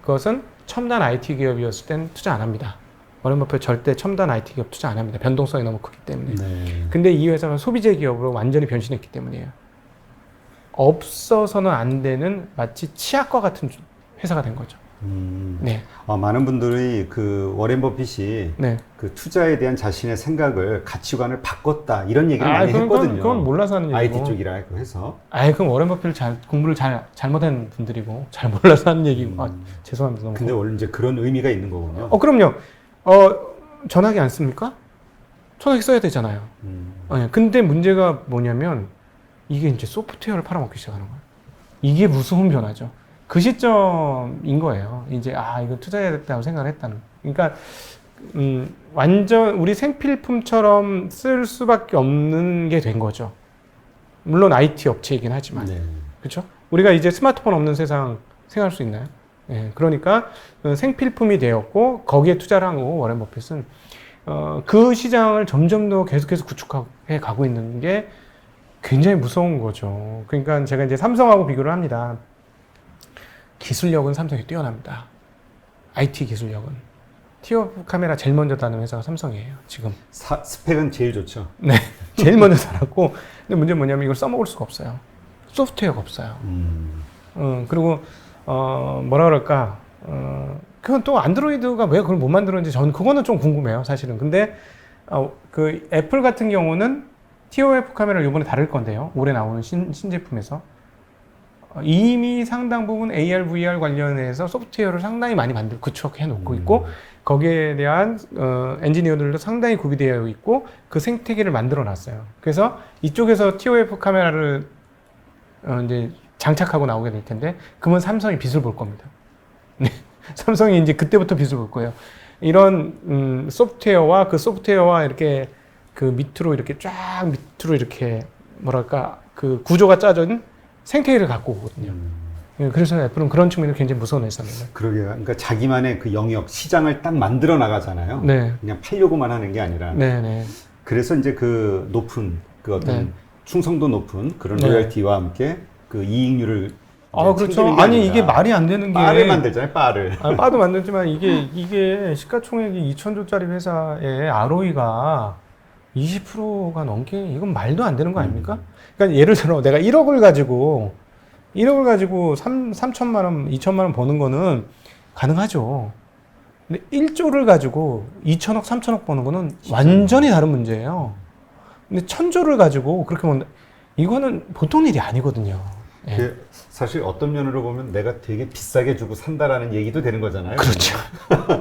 그것은 첨단 IT 기업이었을 땐 투자 안 합니다. 워렌 버핏 절대 첨단 IT 기업 투자 안 합니다. 변동성이 너무 크기 때문에. 네. 근데 이 회사가 소비재 기업으로 완전히 변신했기 때문이에요. 없어서는 안 되는 마치 치약과 같은 회사가 된 거죠. 네. 많은 분들이 그 워렌 버핏이 네. 그 투자에 대한 자신의 생각을, 가치관을 바꿨다, 이런 얘기를 많이 했거든요. 그건 몰라서 하는 얘기고. IT 쪽이라고 해서. 그럼 워렌 버핏을 공부를 잘못한 분들이고 잘 몰라서 하는 얘기고. 죄송합니다. 너무. 근데 원래 이제 그런 의미가 있는 거군요. 그럼요. 전화기 안 씁니까? 전화기 써야 되잖아요. 근데 문제가 뭐냐면 이게 이제 소프트웨어를 팔아먹기 시작하는 거예요. 이게 무서운 변화죠. 그 시점인 거예요. 이제 이거 투자해야겠다고 생각을 했다는. 그러니까 완전 우리 생필품처럼 쓸 수밖에 없는 게 된 거죠. 물론 IT 업체이긴 하지만. 네. 그렇죠? 우리가 이제 스마트폰 없는 세상 생각할 수 있나요? 네. 그러니까 생필품이 되었고 거기에 투자를 한 거고, 워렌 버핏은 그 시장을 점점 더 계속해서 구축해 가고 있는 게 굉장히 무서운 거죠. 그러니까 제가 이제 삼성하고 비교를 합니다. 기술력은 삼성이 뛰어납니다. IT 기술력은. 티오프 카메라 제일 먼저 다는 회사가 삼성이에요, 지금. 스펙은 제일 좋죠. 네. 제일 먼저 달았고, 근데 문제는 뭐냐면 이걸 써먹을 수가 없어요. 소프트웨어가 없어요. 그리고, 뭐라 그럴까. 그건 또 안드로이드가 왜 그걸 못 만들었는지 저는 그거는 좀 궁금해요, 사실은. 근데, 그 애플 같은 경우는 TOF 카메라를 이번에 다룰 건데요. 올해 나오는 신제품에서. 이미 상당 부분 AR, VR 관련해서 소프트웨어를 상당히 많이 구축해 놓고 있고, 거기에 대한 엔지니어들도 상당히 구비되어 있고, 그 생태계를 만들어 놨어요. 그래서 이쪽에서 TOF 카메라를 이제 장착하고 나오게 될 텐데, 그러면 삼성이 빚을 볼 겁니다. 네. 삼성이 이제 그때부터 빚을 볼 거예요. 이런 소프트웨어와 그 소프트웨어와 이렇게 그 밑으로 이렇게 쫙 밑으로 이렇게 뭐랄까 그 구조가 짜진 생태계를 갖고 오거든요. 그래서 애플은 그런 측면을 굉장히 무서운 회사입니다. 그러게요. 그러니까 자기만의 그 영역, 시장을 딱 만들어 나가잖아요. 네. 그냥 팔려고만 하는 게 아니라. 네네. 그래서 이제 그 높은 그 어떤 네. 충성도 높은 그런 네. 로열티와 함께 그 이익률을 그렇죠. 아니 이게 말이 안 되는 게 바를 만들잖아요. 바를. 바도 만들지만 이게 시가총액이 2,000조짜리 회사의 ROE가 20%가 넘게 이건 말도 안 되는 거 아닙니까? 그러니까 예를 들어 내가 1억을 가지고 3천만 원, 2천만 원 버는 거는 가능하죠. 근데 1조를 가지고 2천억, 3천억 버는 거는 완전히 다른 문제예요. 근데 1,000조를 가지고 그렇게 버는 이거는 보통 일이 아니거든요. 예. 사실 어떤 면으로 보면 내가 되게 비싸게 주고 산다라는 얘기도 되는 거잖아요. 그렇죠.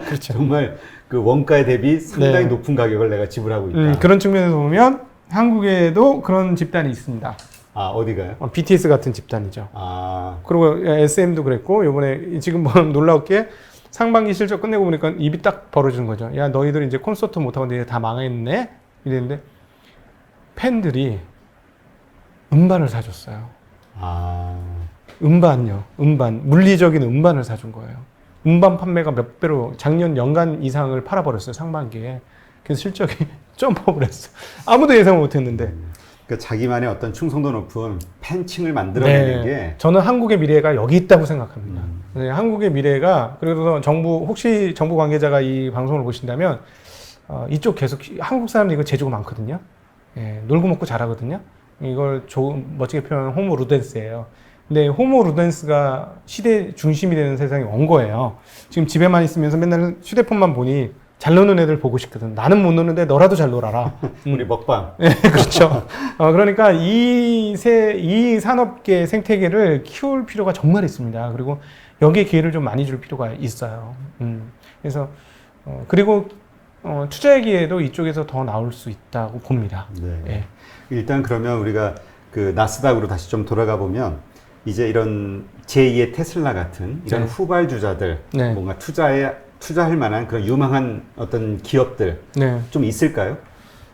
그렇죠. 정말 그 원가에 대비 상당히 네. 높은 가격을 내가 지불하고 있다. 그런 측면에서 보면 한국에도 그런 집단이 있습니다. 어디가요? BTS 같은 집단이죠. 그리고 SM도 그랬고 요번에 지금 뭐 놀라웠게 상반기 실적 끝내고 보니까 입이 딱 벌어지는 거죠. 야 너희들 이제 콘서트 못하고 너희들 다 망했네? 이랬는데 팬들이 음반을 사줬어요. 음반요. 음반. 물리적인 음반을 사준 거예요. 음반 판매가 몇 배로 작년 연간 이상을 팔아버렸어요. 상반기에. 그래서 실적이 점프업을 했어요. 아무도 예상을 못했는데. 그러니까 자기만의 어떤 충성도 높은 팬층을 만들어내는 게 저는 한국의 미래가 여기 있다고 생각합니다. 네, 한국의 미래가 그래서 혹시 정부 관계자가 이 방송을 보신다면 이쪽 계속 한국 사람들 이거 재주가 많거든요. 예, 놀고 먹고 잘하거든요. 이걸 멋지게 표현하면 호모 루덴스예요. 근데 호모 루덴스가 시대 중심이 되는 세상이 온 거예요. 지금 집에만 있으면서 맨날 휴대폰만 보니 잘 노는 애들 보고 싶거든. 나는 못 노는데 너라도 잘 놀아라. 우리 먹방. 네, 그렇죠. 그러니까 이 산업계 생태계를 키울 필요가 정말 있습니다. 그리고 여기에 기회를 좀 많이 줄 필요가 있어요. 그래서 그리고 투자의 기회도 이쪽에서 더 나올 수 있다고 봅니다. 네. 예. 일단 그러면 우리가 그 나스닥으로 다시 좀 돌아가 보면 이제 이런 제2의 테슬라 같은 이런 네. 후발주자들 네. 뭔가 투자할 만한 그런 유망한 어떤 기업들 네. 좀 있을까요?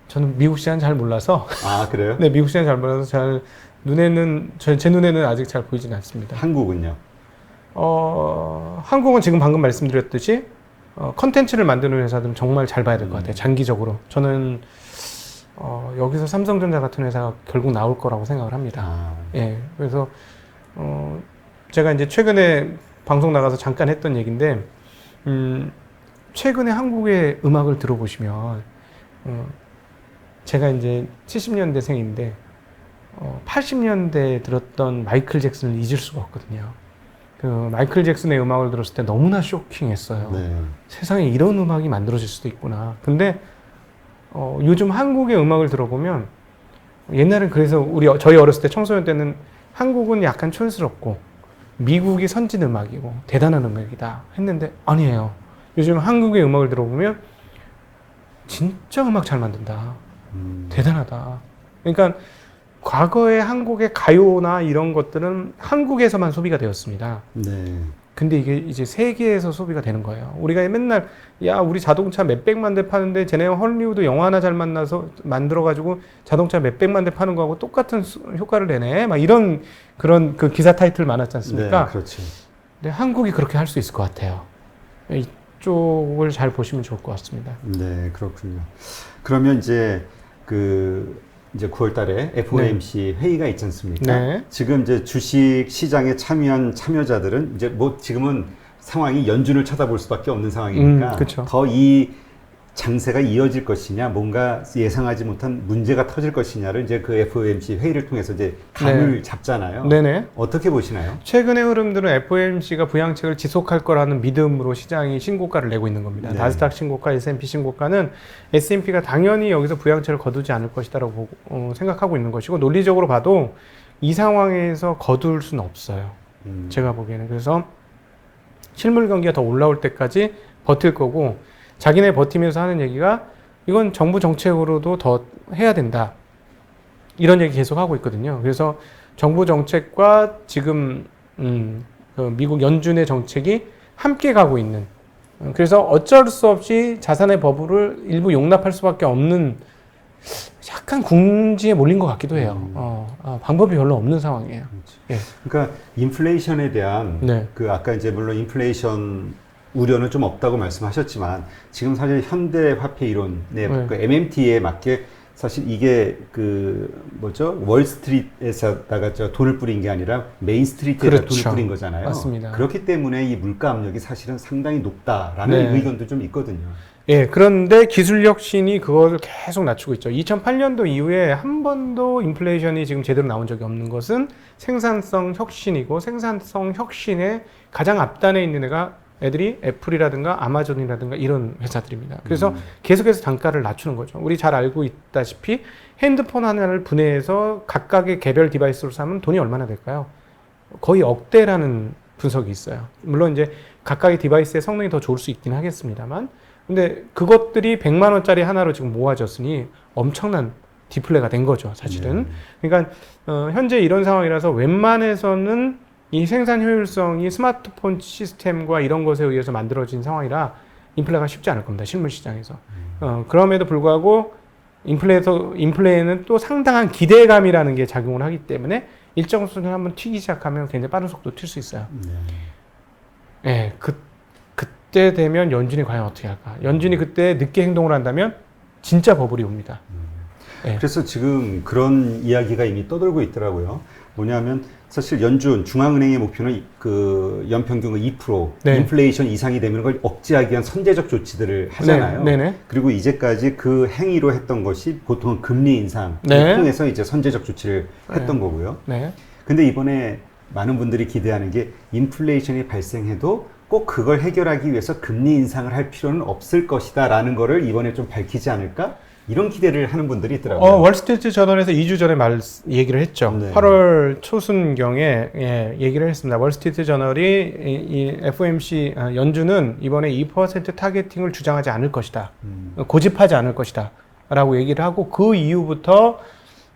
저는 미국 시장 잘 몰라서. 그래요? 네, 미국 시장 잘 몰라서 제 눈에는 아직 잘 보이진 않습니다. 한국은요? 한국은 지금 방금 말씀드렸듯이 컨텐츠를 만드는 회사들은 정말 잘 봐야 될 것 같아요. 장기적으로. 저는 여기서 삼성전자 같은 회사가 결국 나올 거라고 생각을 합니다. 예, 그래서 제가 이제 최근에 방송 나가서 잠깐 했던 얘기인데, 최근에 한국의 음악을 들어보시면, 제가 이제 70년대생인데, 80년대에 들었던 마이클 잭슨을 잊을 수가 없거든요. 그 마이클 잭슨의 음악을 들었을 때 너무나 쇼킹했어요. 네. 세상에 이런 음악이 만들어질 수도 있구나. 근데 요즘 한국의 음악을 들어보면 옛날엔 그래서 저희 어렸을 때 청소년 때는 한국은 약간 촌스럽고 미국이 선진 음악이고 대단한 음악이다 했는데 아니에요. 요즘 한국의 음악을 들어보면 진짜 음악 잘 만든다. 대단하다. 그러니까 과거의 한국의 가요나 이런 것들은 한국에서만 소비가 되었습니다. 네. 근데 이게 이제 세계에서 소비가 되는 거예요. 우리가 맨날 우리 자동차 몇백만 대 파는데 쟤네 헐리우드 영화 하나 잘 만들어가지고 자동차 몇백만 대 파는 거하고 똑같은 효과를 내네. 막 이런 그런 그 기사 타이틀 많았지 않습니까? 네, 그렇죠. 근데 한국이 그렇게 할 수 있을 것 같아요. 이쪽을 잘 보시면 좋을 것 같습니다. 네, 그렇군요. 그러면 이제 9월 달에 FOMC 회의가 있지 않습니까? 네. 지금 이제 주식 시장에 참여한 참여자들은 이제 지금은 상황이 연준을 쳐다볼 수밖에 없는 상황이니까 더 이 장세가 이어질 것이냐, 뭔가 예상하지 못한 문제가 터질 것이냐를 이제 그 FOMC 회의를 통해서 이제 감을 잡잖아요. 네네. 어떻게 보시나요? 최근의 흐름들은 FOMC가 부양책을 지속할 거라는 믿음으로 시장이 신고가를 내고 있는 겁니다. 네. 나스닥 신고가, S&P 신고가는 S&P가 당연히 여기서 부양책을 거두지 않을 것이다라고 생각하고 있는 것이고 논리적으로 봐도 이 상황에서 거둘 수는 없어요. 제가 보기에는. 그래서 실물 경기가 더 올라올 때까지 버틸 거고 자기네 버티면서 하는 얘기가 이건 정부 정책으로도 더 해야 된다. 이런 얘기 계속 하고 있거든요. 그래서 정부 정책과 지금 그 미국 연준의 정책이 함께 가고 있는. 그래서 어쩔 수 없이 자산의 버블을 일부 용납할 수밖에 없는 약간 궁지에 몰린 것 같기도 해요. 방법이 별로 없는 상황이에요. 예. 그러니까 인플레이션에 대한 네. 그 아까 이제 물론 인플레이션 우려는 좀 없다고 말씀하셨지만 지금 사실 현대 화폐 이론의 그 MMT에 맞게 사실 이게 그 뭐죠? 월스트리트에서다가 돈을 뿌린 게 아니라 메인스트리트에다 그렇죠. 돈을 뿌린 거잖아요. 맞습니다. 그렇기 때문에 이 물가 압력이 사실은 상당히 높다라는 네. 의견도 좀 있거든요. 예, 그런데 기술 혁신이 그걸 계속 낮추고 있죠. 2008년도 이후에 한 번도 인플레이션이 지금 제대로 나온 적이 없는 것은 생산성 혁신이고, 생산성 혁신의 가장 앞단에 있는 애들이 애플이라든가 아마존이라든가 이런 회사들입니다. 그래서 계속해서 단가를 낮추는 거죠. 우리 잘 알고 있다시피 핸드폰 하나를 분해해서 각각의 개별 디바이스로 사면 돈이 얼마나 될까요? 거의 억대라는 분석이 있어요. 물론 이제 각각의 디바이스의 성능이 더 좋을 수 있긴 하겠습니다만, 근데 그것들이 100만 원짜리 하나로 지금 모아졌으니 엄청난 디플레가 된 거죠, 사실은. 그러니까 현재 이런 상황이라서 웬만해서는 이 생산 효율성이 스마트폰 시스템과 이런 것에 의해서 만들어진 상황이라 인플레가 쉽지 않을 겁니다, 실물 시장에서. 그럼에도 불구하고 인플레는 또 상당한 기대감이라는 게 작용을 하기 때문에 일정 수준 한번 튀기 시작하면 굉장히 빠른 속도로 튈 수 있어요. 예, 그때 되면 연준이 과연 어떻게 할까? 연준이 그때 늦게 행동을 한다면 진짜 버블이 옵니다. 예. 그래서 지금 그런 이야기가 이미 떠돌고 있더라고요. 뭐냐면 사실 연준 중앙은행의 목표는 그 연평균 2% 네. 인플레이션 이상이 되면 그걸 억제하기 위한 선제적 조치들을 하잖아요. 네. 그리고 이제까지 그 행위로 했던 것이 보통은 금리 인상을 통해서 이제 선제적 조치를 했던 거고요. 근데 이번에 많은 분들이 기대하는 게 인플레이션이 발생해도 꼭 그걸 해결하기 위해서 금리 인상을 할 필요는 없을 것이다 라는 거를 이번에 좀 밝히지 않을까? 이런 기대를 하는 분들이 있더라고요. 월스트리트 저널에서 2주 전에 얘기를 했죠. 8월 초순경에 얘기를 했습니다. 월스트리트 저널이 이 FOMC 연준은 이번에 2% 타겟팅을 주장하지 않을 것이다. 고집하지 않을 것이다. 라고 얘기를 하고 그 이후부터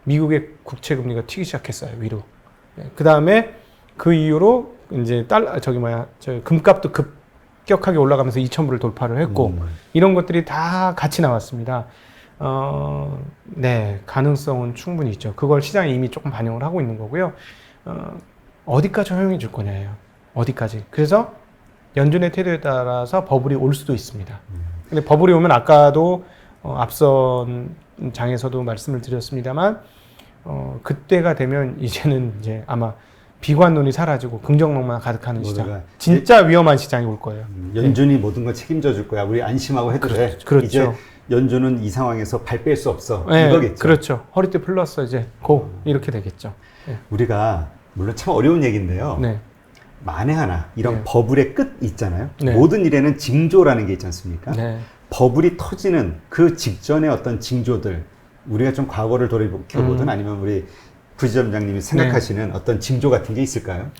미국의 국채 금리가 튀기 시작했어요. 위로. 그 다음에 그 이후로 이제 금값도 급격하게 올라가면서 2,000불을 돌파를 했고 이런 것들이 다 같이 나왔습니다. 네, 가능성은 충분히 있죠. 그걸 시장이 이미 조금 반영을 하고 있는 거고요. 어디까지 허용해 줄 거냐예요. 어디까지. 그래서 연준의 태도에 따라서 버블이 올 수도 있습니다. 근데 버블이 오면 아까도 앞선 장에서도 말씀을 드렸습니다만, 그때가 되면 이제는 이제 아마 비관론이 사라지고 긍정론만 가득하는 시장. 진짜 위험한 시장이 올 거예요. 연준이 모든 걸 책임져 줄 거야. 우리 안심하고 해도 돼. 그렇죠. 이제 연준은 이 상황에서 발 뺄 수 없어. 이거겠죠. 그렇죠. 허리띠 풀렀어 이제 고 이렇게 되겠죠. 우리가 물론 참 어려운 얘기인데요. 만에 하나 이런 버블의 끝 있잖아요. 모든 일에는 징조라는 게 있지 않습니까? 버블이 터지는 그 직전의 어떤 징조들, 우리가 좀 과거를 돌이켜보든 아니면 우리 부지점장님이 생각하시는 어떤 징조 같은 게 있을까요?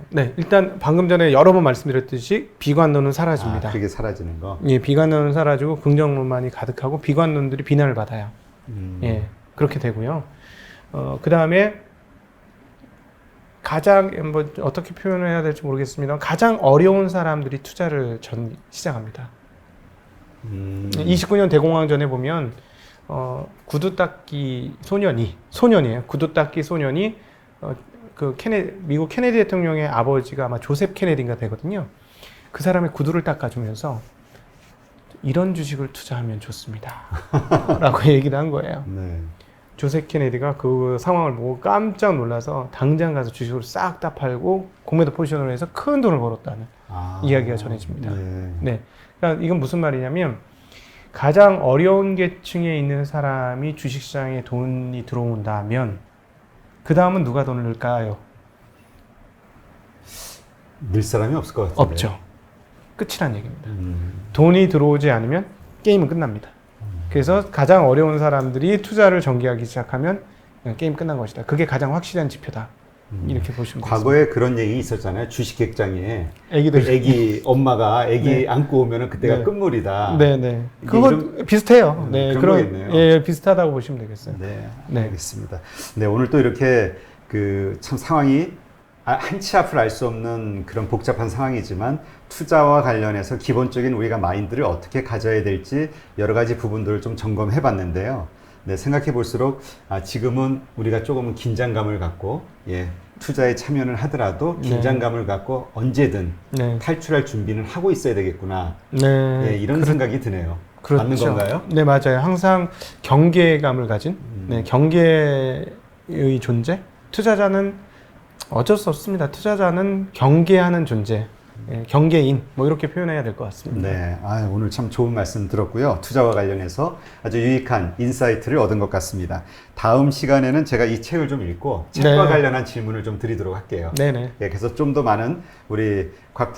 네, 일단 방금 전에 여러 번 말씀드렸듯이 비관론은 사라집니다. 그게 사라지는 거? 예, 비관론은 사라지고 긍정론만이 가득하고 비관론들이 비난을 받아요. 예, 그렇게 되고요. 그 다음에 가장 뭐 어떻게 표현을 해야 될지 모르겠습니다. 가장 어려운 사람들이 투자를 시작합니다. 29년 대공황전에 보면 구두 닦기 소년이에요. 구두 닦기 소년이 미국 케네디 대통령의 아버지가 아마 조셉 케네디인가 되거든요. 그 사람의 구두를 닦아주면서 이런 주식을 투자하면 좋습니다. 라고 얘기를 한 거예요. 조셉 케네디가 그 상황을 보고 깜짝 놀라서 당장 가서 주식을 싹 다 팔고 공매도 포지션을 해서 큰 돈을 벌었다는 이야기가 전해집니다. 그러니까 이건 무슨 말이냐면 가장 어려운 계층에 있는 사람이 주식시장에 돈이 들어온다면 그 다음은 누가 돈을 넣을까요? 넣을 사람이 없을 것 같은데. 없죠. 끝이란 얘기입니다. 돈이 들어오지 않으면 게임은 끝납니다. 그래서 가장 어려운 사람들이 투자를 전개하기 시작하면 게임 끝난 것이다. 그게 가장 확실한 지표다. 이렇게 보시면 되겠습니다. 과거에 그런 얘기 있었잖아요. 주식 객장에 애기 엄마가 애기 안고 오면은 그때가 끝물이다. 그거 비슷해요. 그런 거겠네요. 예, 비슷하다고 보시면 되겠어요. 알겠습니다. 오늘 또 이렇게 참 상황이 한치 앞을 알 수 없는 그런 복잡한 상황이지만 투자와 관련해서 기본적인 우리가 마인드를 어떻게 가져야 될지 여러 가지 부분들을 좀 점검해 봤는데요. 네, 생각해 볼수록 지금은 우리가 조금은 긴장감을 갖고 투자에 참여를 하더라도 긴장감을 갖고 언제든 탈출할 준비는 하고 있어야 되겠구나. 이런 생각이 드네요. 그렇죠. 맞는 건가요? 네, 맞아요. 항상 경계감을 가진 경계의 존재. 투자자는 어쩔 수 없습니다. 투자자는 경계하는 존재. 경계인 뭐 이렇게 표현해야 될 것 같습니다. 네, 오늘 참 좋은 말씀 들었고요. 투자와 관련해서 아주 유익한 인사이트를 얻은 것 같습니다. 다음 시간에는 제가 이 책을 좀 읽고 책과 관련한 질문을 좀 드리도록 할게요. 네네. 그래서 좀 더 많은 우리 곽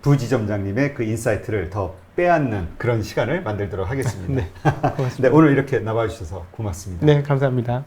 부지점장님의 그 인사이트를 더 빼앗는 그런 시간을 만들도록 하겠습니다. 네, 고맙습니다. 네, 오늘 이렇게 나와주셔서 고맙습니다. 네, 감사합니다.